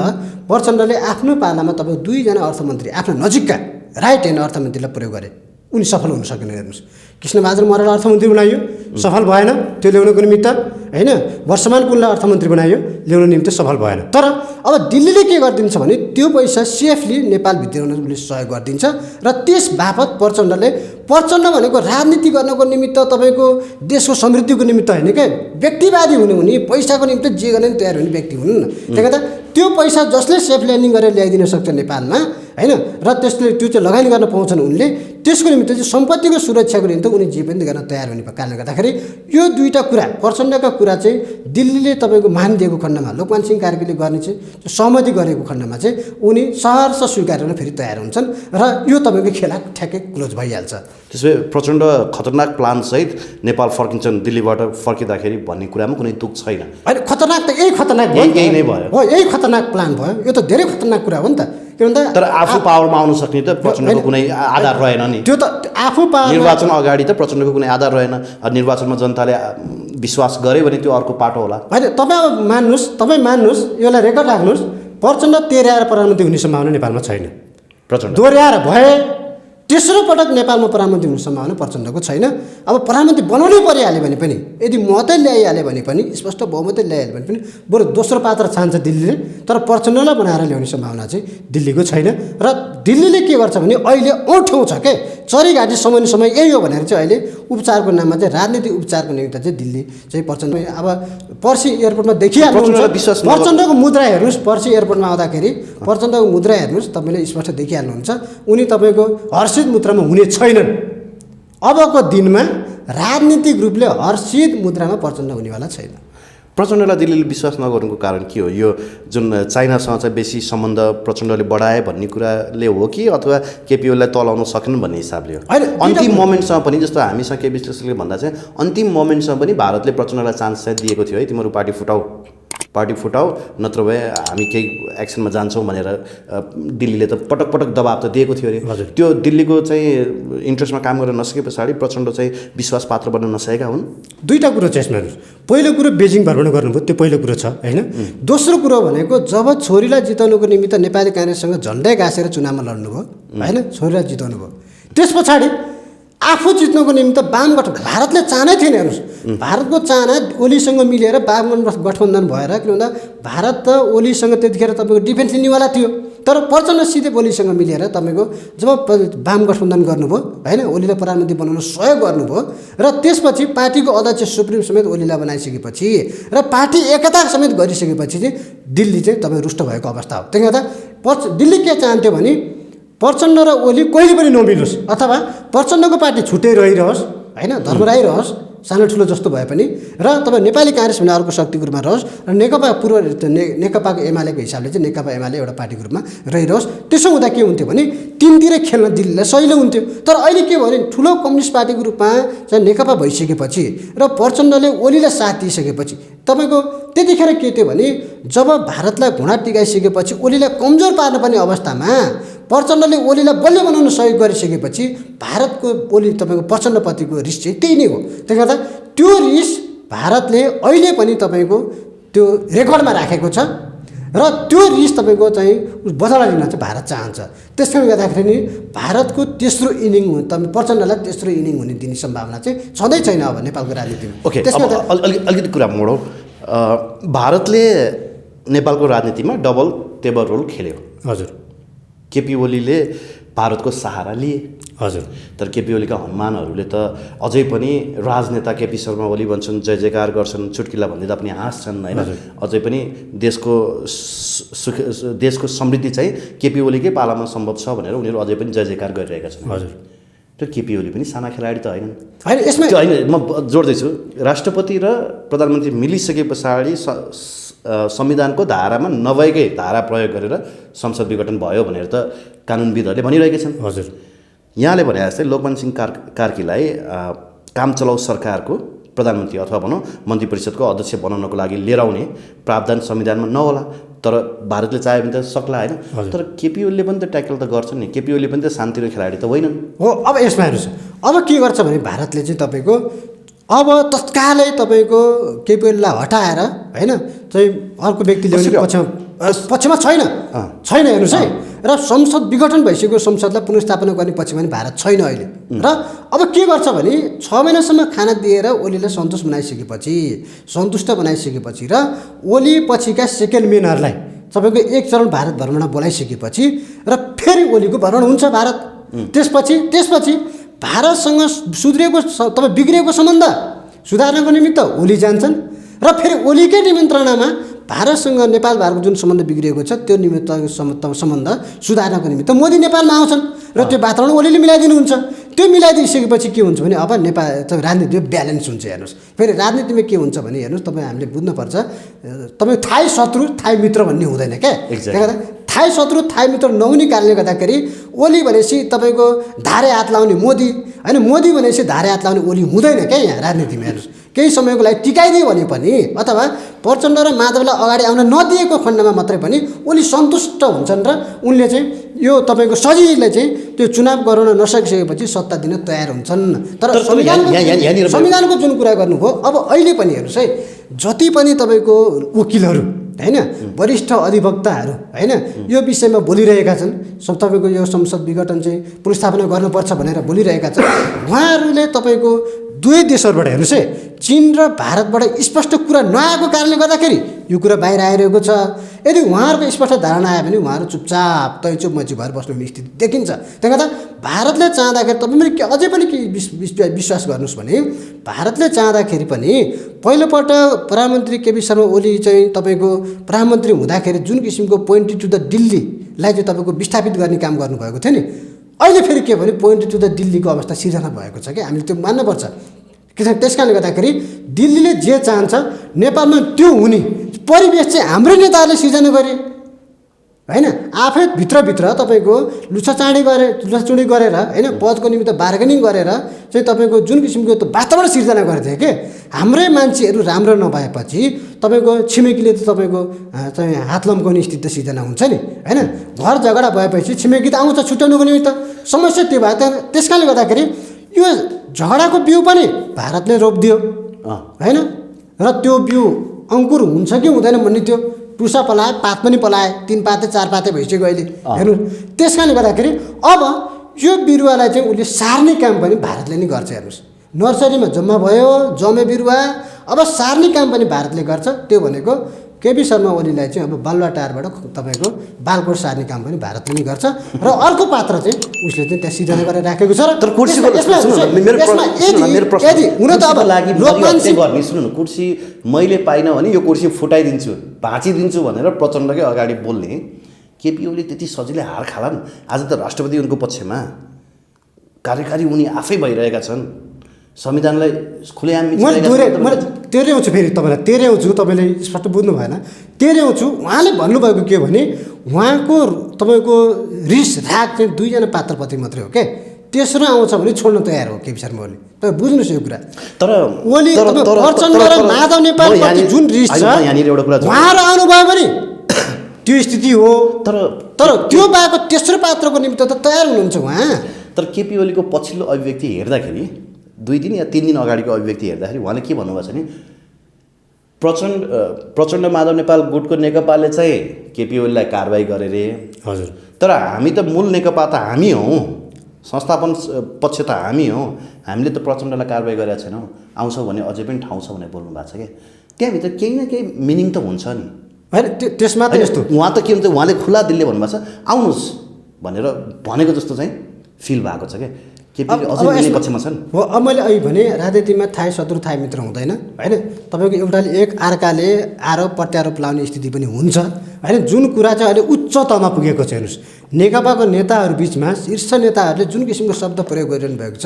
प्रचण्डले आफ्नो पालामा तपाईँ 2 जना अर्थमन्त्री आफ्नो नजिकका राइट ह्यान्ड अर्थमन्त्रीलाई प्रयोग गरे, उनी सफल हुन सकेन। हेर्नुहोस्, कृष्णबहादुर मरेल अर्थमन्त्री बनाइयो, सफल भएन त्यो ल्याउनको निमित्त होइन, वर्षमान कुललाई अर्थमन्त्री बनाइयो, ल्याउन निम्ति सफल भएन। तर अब दिल्लीले के गरिदिन्छ भने त्यो पैसा सेफली नेपाल भित्राउन उसले सहयोग गरिदिन्छ र त्यस बापत प्रचण्ड भनेको राजनीति गर्नको निमित्त तपाईँको देशको समृद्धिको निमित्त होइन क्या, व्यक्तिवादी हुने पैसाको निमित्त जे गर्ने पनि तयार हुने व्यक्ति हुन्। त्यही गर्दा त्यो पैसा जसले सेफ ल्यान्डिङ गरेर ल्याइदिन सक्छ नेपालमा होइन र त्यसले त्यो चाहिँ लगानी गर्न पाउँछन् उनले, त्यसको निमित्त चाहिँ सम्पत्तिको सुरक्षाको निमित्त उनी जे पनि गर्न तयार हुने कारणले गर्दाखेरि यो दुईवटा कुरा प्रचण्डका कुरा चाहिँ दिल्लीले तपाईँको मानिदिएको खण्डमा लोकमान सिंह कार्कीले गर्ने चाहिँ सहमति गरेको खण्डमा चाहिँ उनी सहर्ष स्वीकार गर्न फेरि तयार हुन्छन् र यो तपाईँको खेला ठ्याक्कै क्लोज भइहाल्छ। त्यसो भए प्रचण्ड खतरनाक प्लानसहित नेपाल फर्किन्छन् दिल्लीबाट फर्किँदाखेरि भन्ने कुरामा कुनै तुक छैन। होइन, खतरनाक त यही खतरनाक भयो, यही नै भयो हो, यही खतरनाक प्लान भयो। यो त धेरै खतरनाक कुरा हो नि त, के भन्दा तर आफू पावरमा आउन सक्ने त प्रचण्डको कुनै आधार रहेन नि। त्यो त आफू निर्वाचन अगाडि त प्रचण्डको कुनै आधार रहेन, निर्वाचनमा जनताले विश्वास गरे भने त्यो अर्को पाटो होला। होइन, तपाईँ अब मान्नुहोस् यसलाई रेकर्ड राख्नुहोस्, प्रचण्ड तेर्याएर प्रधानमन्त्री हुने सम्भावना नेपालमा छैन। प्रचण्ड दोहोऱ्याएर भए तेस्रो पटक नेपालमा प्रधानमन्त्री हुने सम्भावना प्रचण्डको छैन। अब प्रधानमन्त्री बनाउनै परिहाल्यो भने पनि यदि मतै ल्याइहाल्यो भने पनि स्पष्ट बहुमतै ल्याइहाल्यो भने पनि बरु दोस्रो पात्र चाहन्छ दिल्लीले, तर प्रचण्डलाई बनाएर ल्याउने सम्भावना चाहिँ दिल्लीको छैन। र दिल्लीले के गर्छ भने अहिले औँठ्याउँछ के चरीघाटी समय यही हो भनेर चाहिँ अहिले उपचारको नाममा चाहिँ राजनीतिक उपचारको निमित्त चाहिँ दिल्ली चाहिँ प्रचण्ड अब पर्सि एयरपोर्टमा देखिहाल्नुहुन्छ प्रचण्डको मुद्रा हेर्नुहोस्, पर्सि एयरपोर्टमा आउँदाखेरि प्रचण्डको मुद्रा हेर्नुहोस् तपाईँले स्पष्ट देखिहाल्नुहुन्छ, उनी तपाईँको हर्षित मुद्रामा हुने छैनन्। अबको दिनमा राजनीतिक रूपले हर्षित मुद्रामा प्रचण्ड हुनेवाला छैन। प्रचण्डलाई दिल्लीले विश्वास नगर्नुको कारण के हो? यो जुन चाइनासँग चाहिँ बेसी सम्बन्ध प्रचण्डले बढाए भन्ने कुराले हो कि अथवा केपी ओलीलाई तलाउन सकेन भन्ने हिसाबले हो? अन्तिम मोमेन्टसम्म पनि जस्तो हामीसँग के विश्लेषकले भन्दा चाहिँ अन्तिम मोमेन्टसम्म पनि भारतले प्रचण्डलाई चान्स चाहिँ दिएको थियो है, तिमीहरू पार्टी फुटाऊ नत्र भए हामी केही एक्सनमा जान्छौँ भनेर दिल्लीले त पटक पटक दबाब त दिएको थियो अरे। त्यो दिल्लीको चाहिँ इन्ट्रेस्टमा काम गर्न नसके पछाडि प्रचण्ड चाहिँ विश्वास पात्र बन्न नसकेका हुन्। दुईवटा कुरो छ यसमा। पहिलो कुरो बेजिङ भ्रमण गर्नुभयो, त्यो पहिलो कुरो छ होइन। दोस्रो कुरो भनेको जब छोरीलाई जिताउनुको निमित्त नेपाली काङ्ग्रेससँग झन्डै गाँसेर चुनावमा लड्नुभयो होइन, छोरीलाई जिताउनु भयो। त्यस पछाडि आफू जित्नुको निमित्त वामगठबन्धन भारतले चाहनै थिएन। हेर्नुहोस्, भारतको चाहना ओलीसँग मिलेर वामगठबन्धन भएर, किन भन्दा भारत त ओलीसँग त्यतिखेर तपाईँको डिफेन्स लिनेवाला थियो, तर प्रचण्ड सिधै ओलीसँग मिलेर तपाईँको जब वामगठबन्धन गर्नुभयो होइन, ओलीलाई प्रधानमन्त्री बनाउन सहयोग गर्नुभयो र त्यसपछि पार्टीको अध्यक्ष सुप्रिम समेत ओलीलाई बनाइसकेपछि र पार्टी एकता समेत गरिसकेपछि चाहिँ दिल्ली चाहिँ तपाईँ रुष्ट भएको अवस्था हो। त्यसले गर्दा दिल्ली के चाहन्थ्यो भने प्रचण्ड र ओली कहिले पनि नमिलोस् अथवा प्रचण्डको पार्टी छुट्टै रहिरहोस् होइन, धर्मराई रहोस् सानो ठुलो जस्तो भए पनि, र तपाईँ नेपाली काङ्ग्रेस भन्ने अर्को शक्तिको रूपमा रहोस् र नेकपाको एमालेको हिसाबले चाहिँ नेकपा एमाले एउटा पार्टीको रूपमा रहिरहोस्। त्यसो हुँदा के हुन्थ्यो भने तिनतिरै खेल्न दिल्लीलाई सजिलो हुन्थ्यो। तर अहिले के भयो भने ठुलो कम्युनिस्ट पार्टीको रूपमा चाहिँ नेकपा भइसकेपछि र प्रचण्डले ओलीलाई साथ दिइसकेपछि तपाईँको त्यतिखेर के थियो भने जब भारतलाई घुँडा टिकाइसकेपछि ओलीलाई कमजोर पार्नुपर्ने अवस्थामा प्रचण्डले ओलीलाई बलियो बनाउन सहयोग गरिसकेपछि भारतको ओली तपाईँको प्रचण्डप्रतिको रिस चाहिँ त्यही नै हो। त्यसले गर्दा त्यो रिस भारतले अहिले पनि तपाईँको त्यो रेकर्डमा राखेको छ र त्यो रिस तपाईँको चाहिँ बदला लिन चाहिँ भारत चाहन्छ। त्यस कारणले गर्दाखेरि नि भारतको तेस्रो इनिङ तपाईँ प्रचण्डलाई तेस्रो इनिङ हुने दिने सम्भावना चाहिँ छँदै छैन अब नेपालको राजनीतिमा। ओके, अलिकति कुरा मोडौँ। भारतले नेपालको राजनीतिमा डबल टेबल रोल खेल्यो। हजुर, केपी ओलीले भारतको सहारा लिए। हजुर, तर केपी ओलीका हनुमानहरूले त अझै पनि राजनेता केपी शर्मा ओली भन्छन्, जय जयकार गर्छन्, चुटकिला भन्दै पनि हाँस्छन् होइन। अझै पनि देशको समृद्धि चाहिँ केपी ओलीकै पालामा सम्भव छ भनेर उनीहरू अझै पनि जय जयकार गरिरहेका छन्। हजुर, त्यो केपी ओली पनि साना खेलाडी त होइनन् होइन। यसमा होइन, म जोड्दैछु, राष्ट्रपति र प्रधानमन्त्री मिलिसके पछाडि संविधानको धारामा नभएकै धारा प्रयोग गरेर संसद विघटन भयो भनेर त कानुनविदहरूले भनिरहेका छन्। हजुर, यहाँले भने जस्तै लोकमान सिंह कार्कीलाई काम चलाउ सरकारको प्रधानमन्त्री अथवा भनौँ मन्त्री परिषदको अध्यक्ष बनाउनको लागि लिएर आउने प्रावधान संविधानमा नहोला, तर भारतले चाह्यो भने त सक्ला होइन। तर केपी ओलीले पनि त ट्याकल त गर्छन् नि, केपी ओलीले पनि त शान्तिको खेलाडी त होइनन् हो। अब यसमा हेर्नुहोस्, अब के गर्छ भने भारतले चाहिँ तपाईँको अब तत्कालै तपाईँको केपी ओलीलाई हटाएर होइन चाहिँ अर्को व्यक्ति ल्याउने पक्षमा छैन। हेर्नुहोस् है, र संसद विघटन भइसकेको संसदलाई पुनर्स्थापना गर्ने पक्षमा पनि भारत छैन अहिले। र अब के गर्छ भने 6 महिनासम्म खाना दिएर ओलीलाई सन्तुष्ट बनाइसकेपछि र ओली पछिका सेकेन्ड मेनहरूलाई तपाईँको एक चरण भारत भ्रमणमा बोलाइसकेपछि र फेरि ओलीको भ्रमण हुन्छ भारत। त्यसपछि भारतसँग तपाईँ बिग्रिएको सम्बन्ध सुधार्नको निमित्त ओली जान्छन् र फेरि ओलीकै निमन्त्रणामा भारतसँग नेपाल भारतको जुन सम्बन्ध बिग्रिएको छ त्यो निमित्त सम्बन्ध सुधार्नको निमित्त मोदी नेपालमा आउँछन् र त्यो वातावरण ओलीले मिलाइदिनुहुन्छ। त्यो मिलाइदिइसकेपछि के हुन्छ भने अब नेपाल राजनीतिमा ब्यालेन्स हुन्छ। हेर्नुहोस्, फेरि राजनीतिमा के हुन्छ भने हेर्नुहोस्, तपाईँ हामीले बुझ्नुपर्छ, तपाईँ थाई शत्रु थाई मित्र भन्ने हुँदैन क्या। थाई शत्रु थाई मित्र नहुने कारणले गर्दाखेरि ओली भनेपछि तपाईँको धारे हात लाउने मोदी होइन, मोदी भनेपछि धारे हात लाउने ओली हुँदैन क्या यहाँ राजनीतिमा। हेर्नुहोस्, केही समयको लागि टिकाइदियो भने पनि अथवा प्रचण्ड र माधवलाई अगाडि आउन नदिएको खण्डमा मात्रै पनि ओली सन्तुष्ट हुन्छन् र उनले चाहिँ यो तपाईँको सजिलै चाहिँ त्यो चुनाव गराउन नसकिसकेपछि सत्ता दिन तयार हुन्छन्। तर संविधानको जुन कुरा गर्नुभयो, अब अहिले पनि हेर्नुहोस् है, जति पनि तपाईँको वकिलहरू होइन, वरिष्ठ अधिवक्ताहरू होइन यो विषयमा बोलिरहेका छन्, तपाईँको यो संसद विघटन चाहिँ पुनर्स्थापना गर्नुपर्छ भनेर बोलिरहेका छन्। उहाँहरूले तपाईँको दुवै देशहरूबाट हेर्नुहोस् है, चीन र भारतबाट स्पष्ट कुरा नआएको कारणले गर्दाखेरि यो कुरा बाहिर आइरहेको छ। यदि उहाँहरूको स्पष्ट धारणा आयो भने उहाँहरू चुपचाप तैचुप मची भएर बस्ने स्थिति देखिन्छ। त्यसले गर्दा भारतले चाहँदाखेरि तपाईँ अझै पनि के विश्वास गर्नुहोस् भने भारतले चाहँदाखेरि पनि पहिलोपल्ट प्रधानमन्त्री केपी शर्मा ओली चाहिँ तपाईँको प्रधानमन्त्री हुँदाखेरि जुन किसिमको पोइन्ट टु द दिल्लीलाई चाहिँ तपाईँको विस्थापित गर्ने काम गर्नुभएको थियो नि, अहिले फेरि के भने पोइन्ट टु द दिल्लीको अवस्था सिर्जना भएको छ कि हामीले त्यो मान्नुपर्छ। त्यस कारणले गर्दाखेरि दिल्लीले जे चाहन्छ नेपालमा त्यो हुने परिवेश चाहिँ हाम्रै नेताहरूले सिर्जना गरे होइन। आफै भित्रभित्र तपाईँको लुछाचुँडी गरेर होइन पदको निमित्त बार्गेनिङ गरेर चाहिँ तपाईँको जुन किसिमको त वातावरण सिर्जना गर्थे के हाम्रै मान्छेहरू राम्रो नभएपछि तपाईँको छिमेकीले त तपाईँको चाहिँ हात लम्काउने स्थिति सिर्जना हुन्छ नि होइन। घर झगडा भएपछि छिमेकी त आउँछ छुट्याउनुको निमित्त समस्या त्यो भयो। त्यस कारणले गर्दाखेरि यो झगडाको बिउ पनि भारतले रोपिदियो होइन र त्यो बिउ अङ्कुर हुन्छ कि हुँदैन भन्ने त्यो टुसा पलाए पात पनि पलाए 3 पाते 4 पाते भइसक्यो अहिले हेर्नु। त्यस कारणले गर्दाखेरि अब यो बिरुवालाई चाहिँ उसले सार्ने काम पनि भारतले नै गर्छ हेर्नुहोस्। नर्सरीमा जम्मा भयो जमे बिरुवा अब सार्ने काम पनि भारतले गर्छ। त्यो भनेको केपी शर्मा ओलीलाई चाहिँ अब बालुवाटारबाट तपाईँको बालकोट सार्ने काम पनि भारतले नै गर्छ र अर्को पात्र चाहिँ उसले चाहिँ त्यहाँ सिर्जना गरेर राखेको छ। र तर कुर्सीको गर्ने सुन्नु न, कुर्सी मैले पाइनँ भने यो कुर्सी फुटाइदिन्छु भाँचिदिन्छु भनेर प्रचण्डकै अगाडि बोल्ने केपी ओली त्यति सजिलै हार खालान्। आज त राष्ट्रपति उनको पक्षमा, कार्यकारी उनी आफै भइरहेका छन्, संविधानलाई खुलेआम मैले तेर्याउँछु फेरि तपाईँलाई तेर्याउँछु, तपाईँले स्पष्ट बुझ्नु भएन। तेर्याउँछु उहाँले भन्नुभएको के भने उहाँको तपाईँको रिस राग चाहिँ 2 जना पात्रपति मात्रै हो के, तेस्रो आउँछ भने छोड्न तयार हो केपी शर्मा ओली। तपाईँ बुझ्नुहोस् यो कुरा। तर ओली प्रचण्ड र माधव नेपालप्रति जुन रिस छ उहाँहरू आउनुभयो भने त्यो स्थिति हो। तर त्यो भएको तेस्रो पात्रको निमित्त त तयार हुनुहुन्छ उहाँ। तर केपी ओलीको पछिल्लो अभिव्यक्ति हेर्दाखेरि 2 दिन या 3 दिन अगाडिको अभिव्यक्ति हेर्दाखेरि उहाँले के भन्नुभएको छ भने प्रचण्ड माधव नेपाल गुटको नेकपाले चाहिँ केपी ओलीलाई कारबाही गरे रे। हजुर, तर हामी त मूल नेकपा त हामी हौँ, संस्थापन पक्ष त हामी हौँ, हामीले त प्रचण्डलाई कारबाही गरेका छैनौँ, आउँछौँ भने अझै पनि ठाउँ छ भनेर बोल्नु भएको छ क्या। त्यहाँभित्र केही न केही मिनिङ त हुन्छ नि होइन। त्यसमा त यस्तो उहाँ त के हुन्छ, उहाँले खुला दिलले भन्नुभएको छ आउनुहोस् भनेर भनेको जस्तो चाहिँ फिल भएको छ क्या। केपी अझै मिल्ने पक्षमा छन् हो। अब मैले अहिले भने राजनीतिमा थाहै शत्रु थाहै मित्र हुँदैन होइन। तपाईँको एउटाले एक अर्काले आरोप प्रत्यारोप लाउने स्थिति पनि हुन्छ होइन। जुन कुरा चाहिँ अहिले उच्च तहमा पुगेको छ हेर्नुहोस्, नेकपाको नेताहरू बिचमा शीर्ष नेताहरूले जुन किसिमको शब्द प्रयोग गरिरहनु भएको छ,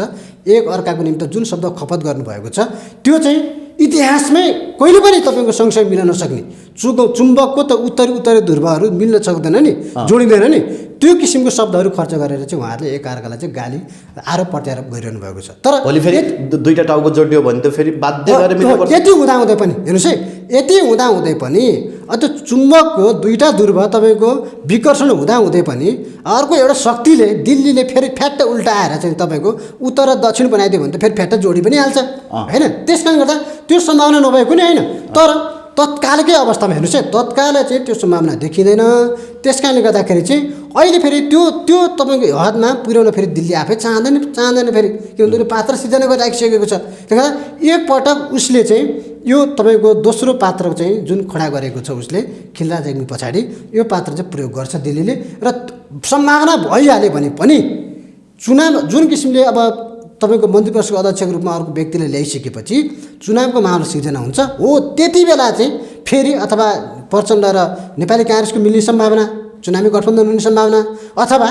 एक अर्काको निमित्त जुन शब्द खपत गर्नुभएको छ, त्यो चाहिँ इतिहासमै कहिले पनि तपाईँको सँगसँगै मिल्न नसक्ने। चुम्बकको त उत्तरी ध्रुवहरू मिल्न सक्दैन नि, जोडिँदैन नि। त्यो किसिमको शब्दहरू खर्च गरेर चाहिँ उहाँहरूले एक अर्कालाई चाहिँ गाली आरोप प्रत्यारोप गरिरहनु भएको छ। तर भोलि फेरि 2टा टाउको जोडियो भने त फेरि बाध्य गरेर मिल्नुपर्छ। यति हुँदाहुँदै पनि हेर्नुहोस् है, यति हुँदाहुँदै पनि त्यो चुम्बकको 2टा ध्रुव तपाईँको विकर्षण हुँदाहुँदै पनि अर्को एउटा शक्तिले दिल्लीले फेरि फ्याट्ट उल्टा आएर चाहिँ तपाईँको उत्तर र दक्षिण बनाइदियो भने त फेरि फ्याट्ट जोडी पनि हाल्छ होइन। त्यस कारणले गर्दा त्यो सम्भावना नभएको नि होइन। तर तत्कालकै अवस्थामा हेर्नुहोस् है, तत्काल चाहिँ त्यो सम्भावना देखिँदैन। त्यस कारणले गर्दाखेरि चाहिँ अहिले फेरि त्यो तपाईँको हदमा पुर्याउन फेरि दिल्ली आफै चाहँदैन फेरि, किनभने पात्र सिर्जना गरेर राखिसकेको छ। त्यही कारण एकपटक उसले चाहिँ यो तपाईँको दोस्रो पात्र चाहिँ जुन खडा गरेको छ उसले खिलराज रेग्मी पछाडि, यो पात्र चाहिँ प्रयोग गर्छ दिल्लीले। र सम्भावना भइहाल्यो भने पनि चुनाव जुन किसिमले अब तपाईँको मन्त्री परिषदको अध्यक्षको रूपमा अर्को व्यक्तिले ल्याइसकेपछि चुनावको माहौल सिर्जना हुन्छ हो। त्यति बेला चाहिँ फेरि अथवा प्रचण्ड र नेपाली काङ्ग्रेसको मिल्ने सम्भावना, चुनावी गठबन्धन हुने सम्भावना, अथवा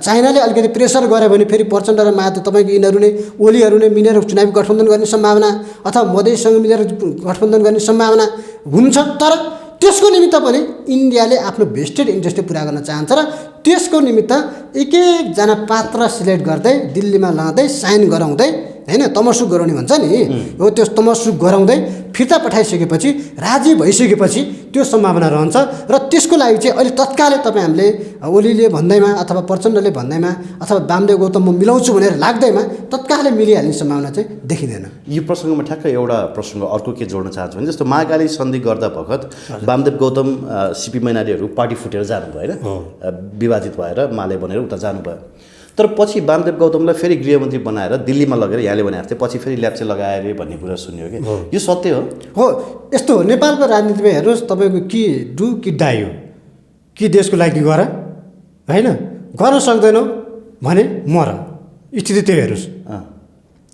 चाइनाले अलिकति प्रेसर गर्यो भने फेरि प्रचण्ड र माधव तपाईँको यिनीहरू नै ओलीहरू नै मिलेर चुनावी गठबन्धन गर्ने सम्भावना, अथवा मधेससँग मिलेर गठबन्धन गर्ने सम्भावना हुन्छ। तर त्यसको निमित्त पनि इन्डियाले आफ्नो भेस्टेड इन्ट्रेस्ट पुरा गर्न चाहन्छ र त्यसको निमित्त एक एकजना पात्र सिलेक्ट गर्दै दिल्लीमा लाँदै साइन गराउँदै होइन, तमसुक गराउने भन्छ नि हो, त्यो तमसुक गराउँदै फिर्ता पठाइसकेपछि राजी भइसकेपछि त्यो सम्भावना रहन्छ। र त्यसको लागि चाहिँ अहिले तत्कालै तपाईँ हामीले ओलीले भन्दैमा अथवा प्रचण्डले भन्दैमा अथवा वामदेव गौतम म मिलाउँछु भनेर लाग्दैमा तत्कालै मिलिहाल्ने सम्भावना चाहिँ देखिँदैन। यो प्रसङ्गमा ठ्याक्कै एउटा प्रसङ्ग अर्को के जोड्न चाहन्छु भने जस्तो महाकाली सन्धि गर्दा बखत वामदेव गौतम सिपी मैनालीहरू पार्टी फुटेर जानुभयो होइन, विभाजित भएर माले बनेर उता जानुभयो। तर पछि वामदेव गौतमलाई फेरि गृहमन्त्री बनाएर दिल्लीमा लगेर यहाँले भने जस्तै पछि फेरि ल्याप्चे लगाएर भन्ने कुरा सुन्यो कि यो सत्य हो? यस्तो हो नेपालको राजनीतिमा हेर्नुहोस्, तपाईँको कि डु कि डाई हो, कि देशको लागि गर होइन, गर्न सक्दैनौ भने मर, स्थिति त्यो हेर्नुहोस्।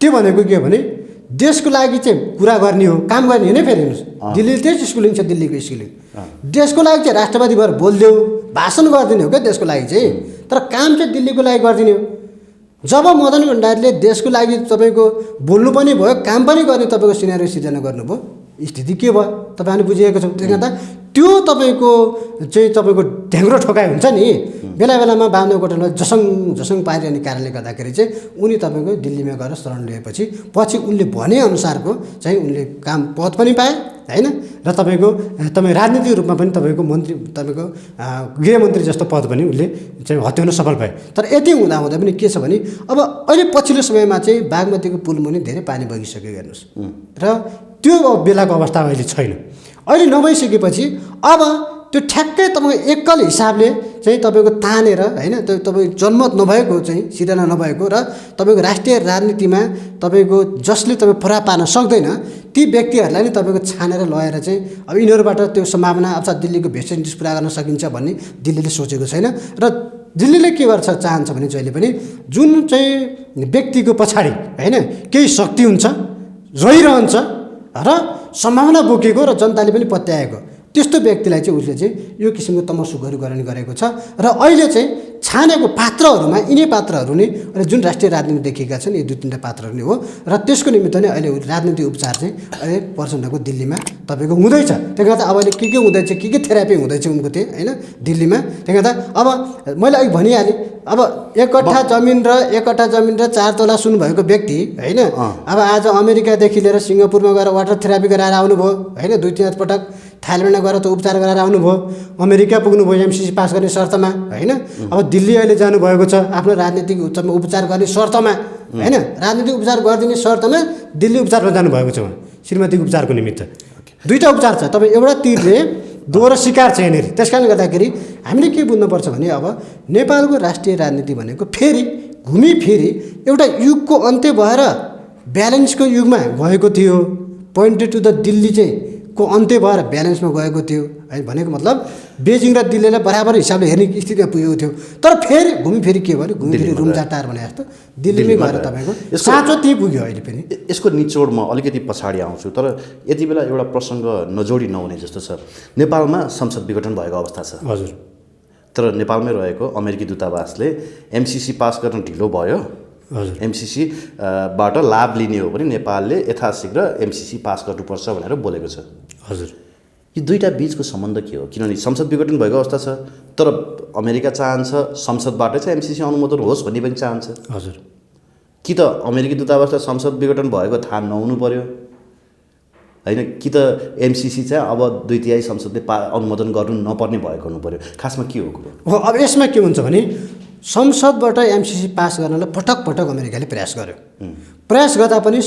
त्यो भनेको के हो भने देशको लागि चाहिँ कुरा गर्ने हो, काम गर्ने हो नै। फेरि हेर्नुहोस् दिल्लीले त्यही स्कुलिङ छ, दिल्लीको स्कुलिङ देशको लागि चाहिँ राष्ट्रवादी भएर बोलिदेऊ, भाषण गरिदिने हो क्या देशको लागि चाहिँ, तर काम चाहिँ दिल्लीको लागि गरिदिने हो। जब मदन भण्डारीले देशको लागि तपाईँको बोल्नु पनि भयो, काम पनि गर्ने तपाईँको सिनेरियो सिर्जना गर्नुभयो, स्थिति के भयो तपाईँले बुझिएको छ। त्यसले गर्दा त्यो तपाईँको चाहिँ तपाईँको ढ्याङ्ग्रो ठोकाइ हुन्छ नि, बेला बेलामा बामदेव जसङ पारिरहने कारणले गर्दाखेरि चाहिँ उनी तपाईँको दिल्लीमा गएर शरण लिएपछि पछि उनले भनेअनुसारको चाहिँ उनले काम पद पनि पाए होइन, र तपाईँ राजनीतिक रूपमा पनि तपाईँको मन्त्री, तपाईँको गृहमन्त्री जस्तो पद पनि उनले चाहिँ हत्याउन सफल भए। तर यति हुँदा पनि के छ भने अब अहिले पछिल्लो समयमा चाहिँ बागमतीको पुलमुनि धेरै पानी बगिसक्यो हेर्नुहोस्, र त्यो बेलाको अवस्था अहिले छैन। अहिले नभइसकेपछि अब त्यो ठ्याक्कै तपाईँको एकल हिसाबले चाहिँ तपाईँको तानेर होइन, त्यो तपाईँ जनमत नभएको चाहिँ सिर्जना नभएको र तपाईँको राष्ट्रिय राजनीतिमा तपाईँको जसले तपाईँ प्रभाव पार्न सक्दैन ती व्यक्तिहरूलाई नै तपाईँको छानेर लगेर चाहिँ अब यिनीहरूबाट त्यो सम्भावना अब दिल्लीको भेस्टेड इन्ट्रेस्ट पुरा गर्न सकिन्छ भन्ने दिल्लीले सोचेको छैन। र दिल्लीले के गर्छ चाहन्छ भने जहिले पनि जुन चाहिँ व्यक्तिको पछाडि होइन केही शक्ति हुन्छ, रहिरहन्छ र सम्भावना बोकेको र जनताले पनि पत्याएको त्यस्तो व्यक्तिलाई चाहिँ उसले चाहिँ यो किसिमको तमसुकहरू गर्ने गरेको छ। र अहिले चाहिँ छानेको पात्रहरूमा यिनै पात्रहरू नै अहिले जुन राष्ट्रिय राजनीति देखिएका छन्, यी 2-3 पात्रहरू नै हो। र त्यसको निमित्त नै अहिले राजनीतिक उपचार चाहिँ अहिले प्रचण्डको दिल्लीमा तपाईँको हुँदैछ। त्यसले गर्दा अब अहिले के हुँदैछ, के थेरापी हुँदैछ उनको त्यही होइन दिल्लीमा। त्यसले गर्दा अब मैले अघि भनिहालेँ, अब 1 कट्ठा जमिन र 4 तोला सुन भएको व्यक्ति होइन, अब आज अमेरिकादेखि लिएर सिङ्गापुरमा गएर वाटर थेरापी गराएर आउनुभयो होइन, 2-3 पटक थाइल्यान्डमा गएर त उपचार गराएर आउनुभयो, अमेरिका पुग्नुभयो एमसिसी पास गर्ने शर्तमा होइन, अब दिल्ली अहिले जानुभएको छ आफ्नो राजनीतिक उपचार गर्ने शर्तमा होइन, राजनीतिक उपचार गरिदिने शर्तमा दिल्ली उपचारमा जानुभएको छ उहाँ श्रीमतीको उपचारको निमित्त। 2टा उपचार छ, तपाईँ एउटा तीरले दोहोरो शिकार छ यहाँनिर। त्यस कारणले गर्दाखेरि हामीले के बुझ्नुपर्छ भने अब नेपालको राष्ट्रिय राजनीति भनेको फेरि घुमिफिरी एउटा युगको अन्त्य भएर ब्यालेन्सको युगमा गएको थियो, पोइन्टेड टु द दिल्ली चाहिँ को अन्त्य भएर ब्यालेन्समा गएको थियो है, भनेको मतलब बेजिङ र दिल्लीलाई बराबर हिसाबले हेर्ने स्थितिमा पुगेको थियो। तर फेरि घुमिफिरी के भयो, घुमिफिरी रुम्जाटार भने जस्तो दिल्लीमै गएर तपाईँको साँचो त्यही पुग्यो अहिले पनि। यसको निचोड म अलिकति पछाडि आउँछु, तर यति बेला एउटा प्रसङ्ग नजोडी नहुने जस्तो छ। नेपालमा संसद विघटन भएको अवस्था छ हजुर, तर नेपालमै रहेको अमेरिकी दूतावासले एमसिसी पास गर्न ढिलो भयो, हजुर एमसिसी बाट लाभ लिने हो भने नेपालले यथाशीघ्र एमसिसी पास गर्नुपर्छ भनेर बोलेको छ। हजुर, यी 2टा बिचको सम्बन्ध के हो? किनभने संसद विघटन भएको अवस्था छ, तर अमेरिका चाहन्छ संसदबाट चाहिँ एमसिसी अनुमोदन होस् भन्ने पनि चाहन्छ। हजुर, कि त अमेरिकी दूतावासलाई संसद विघटन भएको थाहा नहुनु पर्यो होइन, कि त एमसिसी चाहिँ अब 2/3 संसदले अनुमोदन गर्नु नपर्ने भएको हुनु पर्यो। खासमा के हो कुरो? हो अब यसमा के हुन्छ भने संसदबाट एमसिसी पास गर्नलाई पटक पटक अमेरिकाले प्रयास गर्यो, प्रयास गर्दा पनि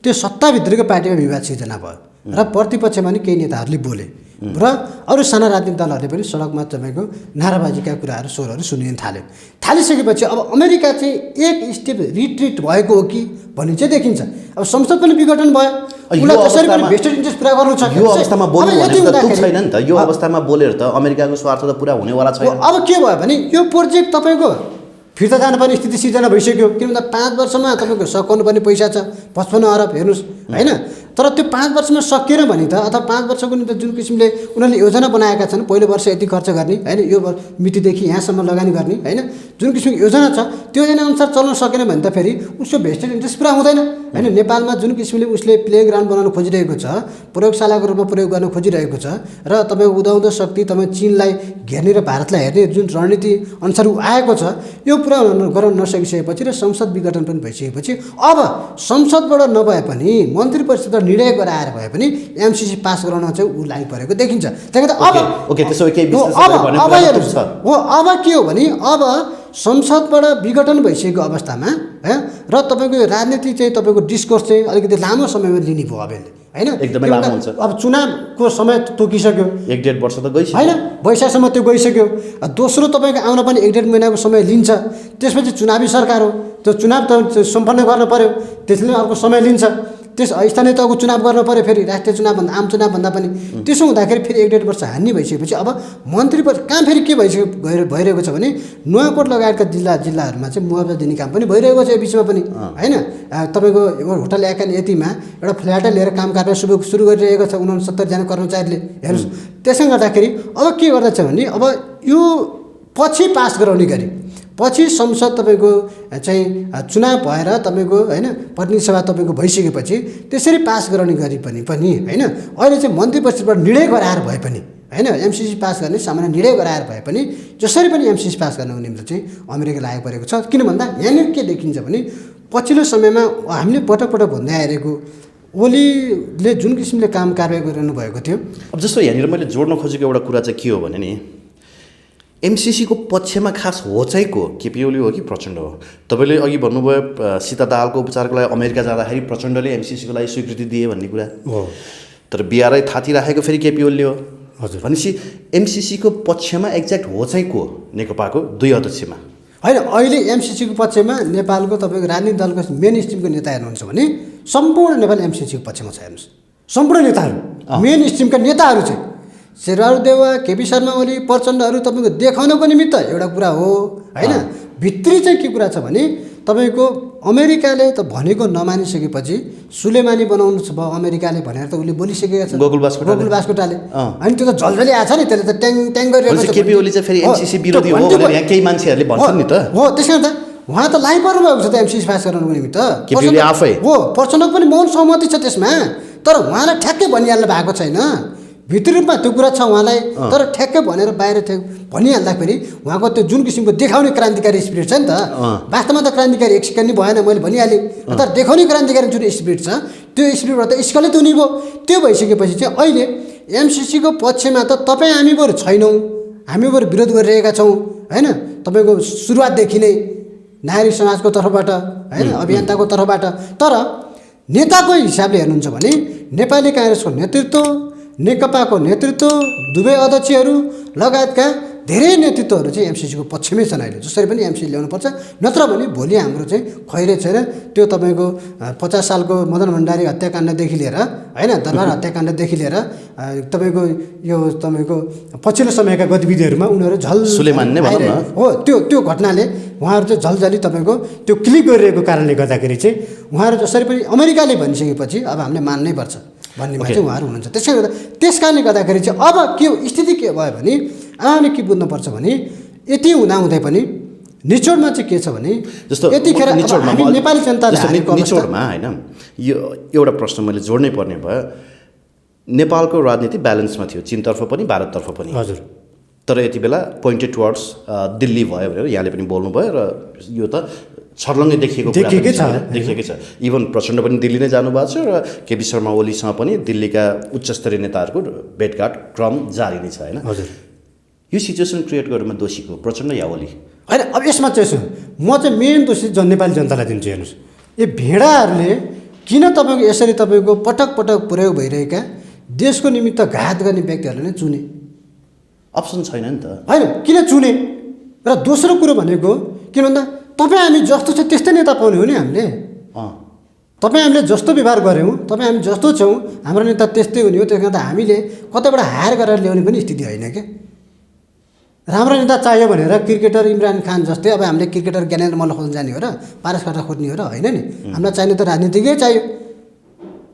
त्यो सत्ताभित्रको पार्टीमा विवाद सिर्जना भयो र प्रतिपक्षमा नि केही नेताहरूले बोले र अरू साना राजनीतिक दलहरूले पनि सडकमा तपाईँको नाराबाजीका कुराहरू स्वरहरू सुनिन थालिसकेपछि अब अमेरिका चाहिँ एक स्टेप रिट्रिट भएको हो कि भन्ने चाहिँ देखिन्छ। अब संसद पनि विघटन भयो, उसलाई जसरी पनि भेस्टेड इन्ट्रेस्ट पुरा गर्नु छ, यो अवस्थामा बोल्नु भनेको त तुक छैन नि त। यो अवस्थामा बोलेर त अमेरिकाको स्वार्थ त पुरा हुनेवाला छैन। अब के भयो भने यो प्रोजेक्ट तपाईँको फिर्ता जानुपर्ने स्थिति सिर्जना भइसक्यो, किन भन्दा 5 वर्षमा तपाईँको सकाउनु पर्ने पैसा छ 55 अरब हेर्नुहोस् होइन। तर त्यो 5 वर्षमा सकिएन भने त अथवा 5 वर्षको निम्ति जुन किसिमले उनीहरूले योजना बनाएका छन्, पहिलो वर्ष यति खर्च गर्ने होइन, यो मितिदेखि यहाँसम्म लगानी गर्ने होइन, जुन किसिमको योजना छ त्यो योजना अनुसार चल्न सकेन भने त फेरि उसको भेस्टेड इन्ट्रेस्ट पुरा हुँदैन होइन। नेपालमा जुन किसिमले उसले प्लेग्राउन्ड बनाउन खोजिरहेको छ, प्रयोगशालाको रूपमा प्रयोग गर्न खोजिरहेको छ र तपाईँको उदाउँदो शक्ति तपाईँ चीनलाई घेर्ने र भारतलाई हेर्ने जुन रणनीति अनुसार आएको छ, यो पुरा गर्न नसकिसकेपछि र संसद विघटन पनि भइसकेपछि अब संसदबाट नभए पनि मन्त्री परिषदबाट निर्णय गराएर भए पनि एमसिसी पास गराउन चाहिँ ऊ लागि परेको देखिन्छ। त्यसले अब के हो भने अब संसदबाट विघटन भइसकेको अवस्थामा र तपाईँको राजनीति चाहिँ तपाईँको डिस्कोर्स चाहिँ अलिकति लामो समयमा लिने भयो अब यसले होइन, एकदमै लामो हुन्छ। अब चुनावको समय तोकिसक्यो, 1-1.5 वर्ष त गइसक्यो होइन, वैशाखसम्म त्यो गइसक्यो। दोस्रो तपाईँको आउन पनि 1-1.5 महिनाको समय लिन्छ, त्यसपछि चुनावी सरकार हो, त्यो चुनाव त सम्पन्न गर्न पर्यो, त्यसले अर्को समय लिन्छ। त्यस स्थानीय तहको चुनाव गर्नु पऱ्यो, फेरि राष्ट्रिय चुनावभन्दा आम चुनावभन्दा पनि। त्यसो हुँदाखेरि फेरि 1-1.5 वर्ष हान्ने भइसकेपछि अब मन्त्री कहाँ फेरि के भइरहेको छ भने नुवाकोट लगायतका जिल्लाहरूमा चाहिँ मुआवजा दिने काम पनि भइरहेको छ यो बिचमा पनि होइन। तपाईँको होटल एकान यतिमा एउटा फ्ल्याटै लिएर काम कारबार सुरु गरिरहेको छ 69 जना कर्मचारीले हेर्नुहोस्। त्यसले गर्दाखेरि अब के गर्दैछ भने अब यो पछि पास गराउने गरी पछि संसद तपाईँको चाहिँ चुनाव भएर तपाईँको होइन प्रतिनिधि सभा तपाईँको भइसकेपछि त्यसरी पास गराउने गरी पनि होइन अहिले चाहिँ मन्त्री परिषदबाट निर्णय गराएर भए पनि होइन एमसिसी पास गर्ने सामान्य निर्णय गराएर भए पनि जसरी पनि एमसिसी पास गर्नको निम्ति चाहिँ अमेरिका लागु परेको छ। किन भन्दा यहाँनिर के देखिन्छ भने पछिल्लो समयमा हामीले पटक पटक भन्दै आइरहेको ओलीले जुन किसिमले काम कारबाही गरिरहनु भएको थियो। अब जस्तो यहाँनिर मैले जोड्न खोजेको एउटा कुरा चाहिँ के हो भने नि एमसिसीको पक्षमा खास हो चाहिँ को केपी ओली हो कि प्रचण्ड हो? तपाईँले अघि भन्नुभयो सीता दाहालको उपचारको लागि अमेरिका जाँदाखेरि प्रचण्डले एमसिसीको लागि स्वीकृति दिए भन्ने कुरा हो, तर बिहारै थाती राखेको फेरि केपी ओलीले हो। हजुर, भनेपछि एमसिसीको पक्षमा एक्ज्याक्ट हो चाहिँ को नेकपाको दुई अध्यक्षमा? होइन अहिले एमसिसीको पक्षमा नेपालको तपाईँको राजनीतिक दलको मेन स्ट्रिमको नेता हेर्नुहुन्छ भने सम्पूर्ण नेपाल एमसिसीको पक्षमा छ। हेर्नुहोस् सम्पूर्ण नेताहरू मेन स्ट्रिमका नेताहरू चाहिँ शेरबहादुर देउवा, केपी शर्मा ओली, प्रचण्डहरू तपाईँको देखाउनको निमित्त एउटा कुरा हो होइन। भित्री चाहिँ के कुरा छ भने तपाईँको अमेरिकाले त भनेको नमानिसकेपछि सुलेमानी बनाउनु छ भयो अमेरिकाले भनेर त उसले बोलिसकेका छ गोकुल बास्कोटाले। अनि त्यो त झल्झली आएको छ नि, त्यसले त ट्याङ ट्याङ गरिरहेको छ। केपी ओली चाहिँ फेरि एमसिसी विरोधी हो भनेर यहाँ केही मान्छेहरूले भन्छन् नि त। हो त्यस कारण त उहाँ त लागिपर्नु भएको छ त एमसिसी पास गराउनुको निमित्त। केपी ओली आफै हो, प्रचण्डको पनि मौन सहमति छ त्यसमा, तर उहाँलाई ठ्याक्कै भनिहाल्नु भएको छैन। भित्री रूपमा त्यो कुरा छ उहाँलाई, तर ठ्याक्कै भनेर बाहिर भनिहाल्दाखेरि उहाँको त्यो जुन किसिमको देखाउने क्रान्तिकारी स्पिरिट छ नि त, वास्तवमा त क्रान्तिकारी एक सेकेन्ड नि भएन, मैले भनिहालेँ। तर देखाउने क्रान्तिकारी जुन स्पिरिट छ त्यो स्पिरिटबाट त स्कलित हुने भयो। त्यो भइसकेपछि चाहिँ अहिले एमसिसीको पक्षमा त तपाईँ हामी बरु छैनौँ, हामी बरु विरोध गरिरहेका छौँ होइन। तपाईँको सुरुवातदेखि नै नागरिक समाजको तर्फबाट होइन, अभियन्ताको तर्फबाट। तर नेताको हिसाबले हेर्नुहुन्छ भने नेपाली काङ्ग्रेसको नेतृत्व, नेकपाको नेतृत्व, दुवै अध्यक्षहरू लगायतका धेरै नेतृत्वहरू चाहिँ एमसिसीको पक्षमै छन् अहिले। जसरी पनि एमसिसी ल्याउनुपर्छ, नत्र भने भोलि हाम्रो चाहिँ खैरे छैन। त्यो तपाईँको 50 सालको मदन भण्डारी हत्याकाण्डदेखि लिएर होइन, दरबार हत्याकाण्डदेखि लिएर तपाईँको यो तपाईँको पछिल्लो समयका गतिविधिहरूमा उनीहरू सुलेमान नै भनौँ न हो। त्यो घटनाले उहाँहरू चाहिँ झल्झली तपाईँको त्यो क्लिक गरिरहेको कारणले गर्दाखेरि चाहिँ उहाँहरू जसरी पनि अमेरिकाले भनिसकेपछि अब हामीले मान्नै पर्छ भन्नेमा चाहिँ उहाँहरू हुनुहुन्छ। त्यस कारणले गर्दाखेरि चाहिँ अब के स्थिति के भयो भने हामीले के बुझ्नुपर्छ भने यति हुँदाहुँदै पनि निचोडमा चाहिँ के छ भने जस्तो यतिखेर हामी नेपाली जनताले निचोडमा होइन यो एउटा प्रश्न मैले जोड्नै पर्ने भयो। नेपालको राजनीति ब्यालेन्समा थियो, चीनतर्फ पनि भारततर्फ पनि। हजुर, तर यति बेला पोइन्टेड टुवर्ड्स दिल्ली भयो भनेर यहाँले पनि बोल्नुभयो र यो त छर्लङ्गै देखिएकै छ। इभन प्रचण्ड पनि दिल्ली नै जानुभएको छ र केपी शर्मा ओलीसँग पनि दिल्लीका उच्चस्तरीय नेताहरूको भेटघाट क्रम जारी नै छ होइन। हजुर, यो सिचुएसन क्रिएट गर्नुमा दोषी को प्रचण्ड या ओली? होइन अब यसमा चाहिँ सुन, म चाहिँ मेन दोषी नेपाली जनतालाई दिन्छु। हेर्नुहोस् यो भेडाहरूले किन तपाईँको यसरी तपाईँको पटक पटक प्रयोग भइरहेका देशको निमित्त घात गर्ने व्यक्तिहरूले नै चुने? अप्सन छैन नि त होइन, किन चुने? र दोस्रो कुरो भनेको किन भन्दा तपाईँ हामी जस्तो छ त्यस्तै नेता पाउने हो नि हामीले। तपाईँ हामीले जस्तो व्यवहार गऱ्यौँ, तपाईँ हामी जस्तो छौँ, हाम्रो नेता त्यस्तै हुने हो। त्यस कारण हामीले कतैबाट हायर गरेर ल्याउने पनि स्थिति होइन क्या। राम्रो नेता चाहियो भनेर क्रिकेटर इमरान खान जस्तै अब हामीले क्रिकेटर ज्ञानेन्द्र मल्ल खोज्न जाने हो र पारस खतरा खोज्ने हो र होइन नि। हामीलाई चाहिने त राजनीतिकै चाहियो।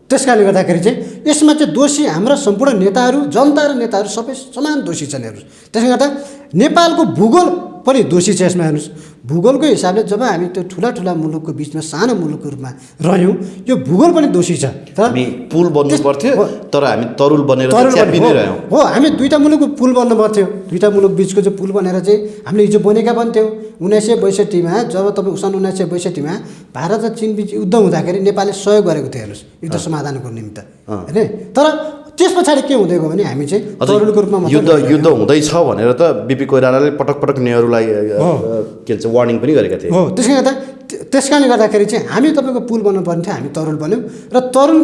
त्यस कारणले गर्दाखेरि चाहिँ यसमा चाहिँ दोषी हाम्रा सम्पूर्ण नेताहरू, जनता र नेताहरू सबै समान दोषी छन्। हेर्नुहोस् त्यसले गर्दा नेपालको भूगोल पनि दोषी छ यसमा। हेर्नुहोस् भूगोलको हिसाबले जब हामी त्यो ठुला ठुला मुलुकको बिचमा सानो मुलुकको रूपमा रह्यौँ, यो भूगोल पनि दोषी छ। तर हामी पुल बन्नु पर्थ्यो, तर हामी तरुल बनेर च्यापिनै रह्यौँ। हो, हामी दुईवटा मुलुकको पुल बन्नु पर्थ्यो। दुईवटा मुलुक बिचको चाहिँ पुल बनेर चाहिँ हामीले हिजो बनेका पनि थियौँ। 1962मा जब तपाईँ सन् 1962मा भारत र चीन बिच युद्ध हुँदाखेरि नेपालले सहयोग गरेको थियो। हेर्नुहोस् युद्ध समाधानको निमित्त होइन। तर त्यस पछाडि के हुँदै गयो भने हामी चाहिँ तरुलको रूपमा युद्ध हुँदैछ भनेर त बिपी कोइरालाले पटक पटक नेहरूलाई के भन्छ वार्निङ पनि गरेका थिए। हो, त्यस कारणले गर्दाखेरि चाहिँ हामी तपाईँको पुल बन्नुपर्ने थियो, हामी तरुल बन्यौँ। र तरुल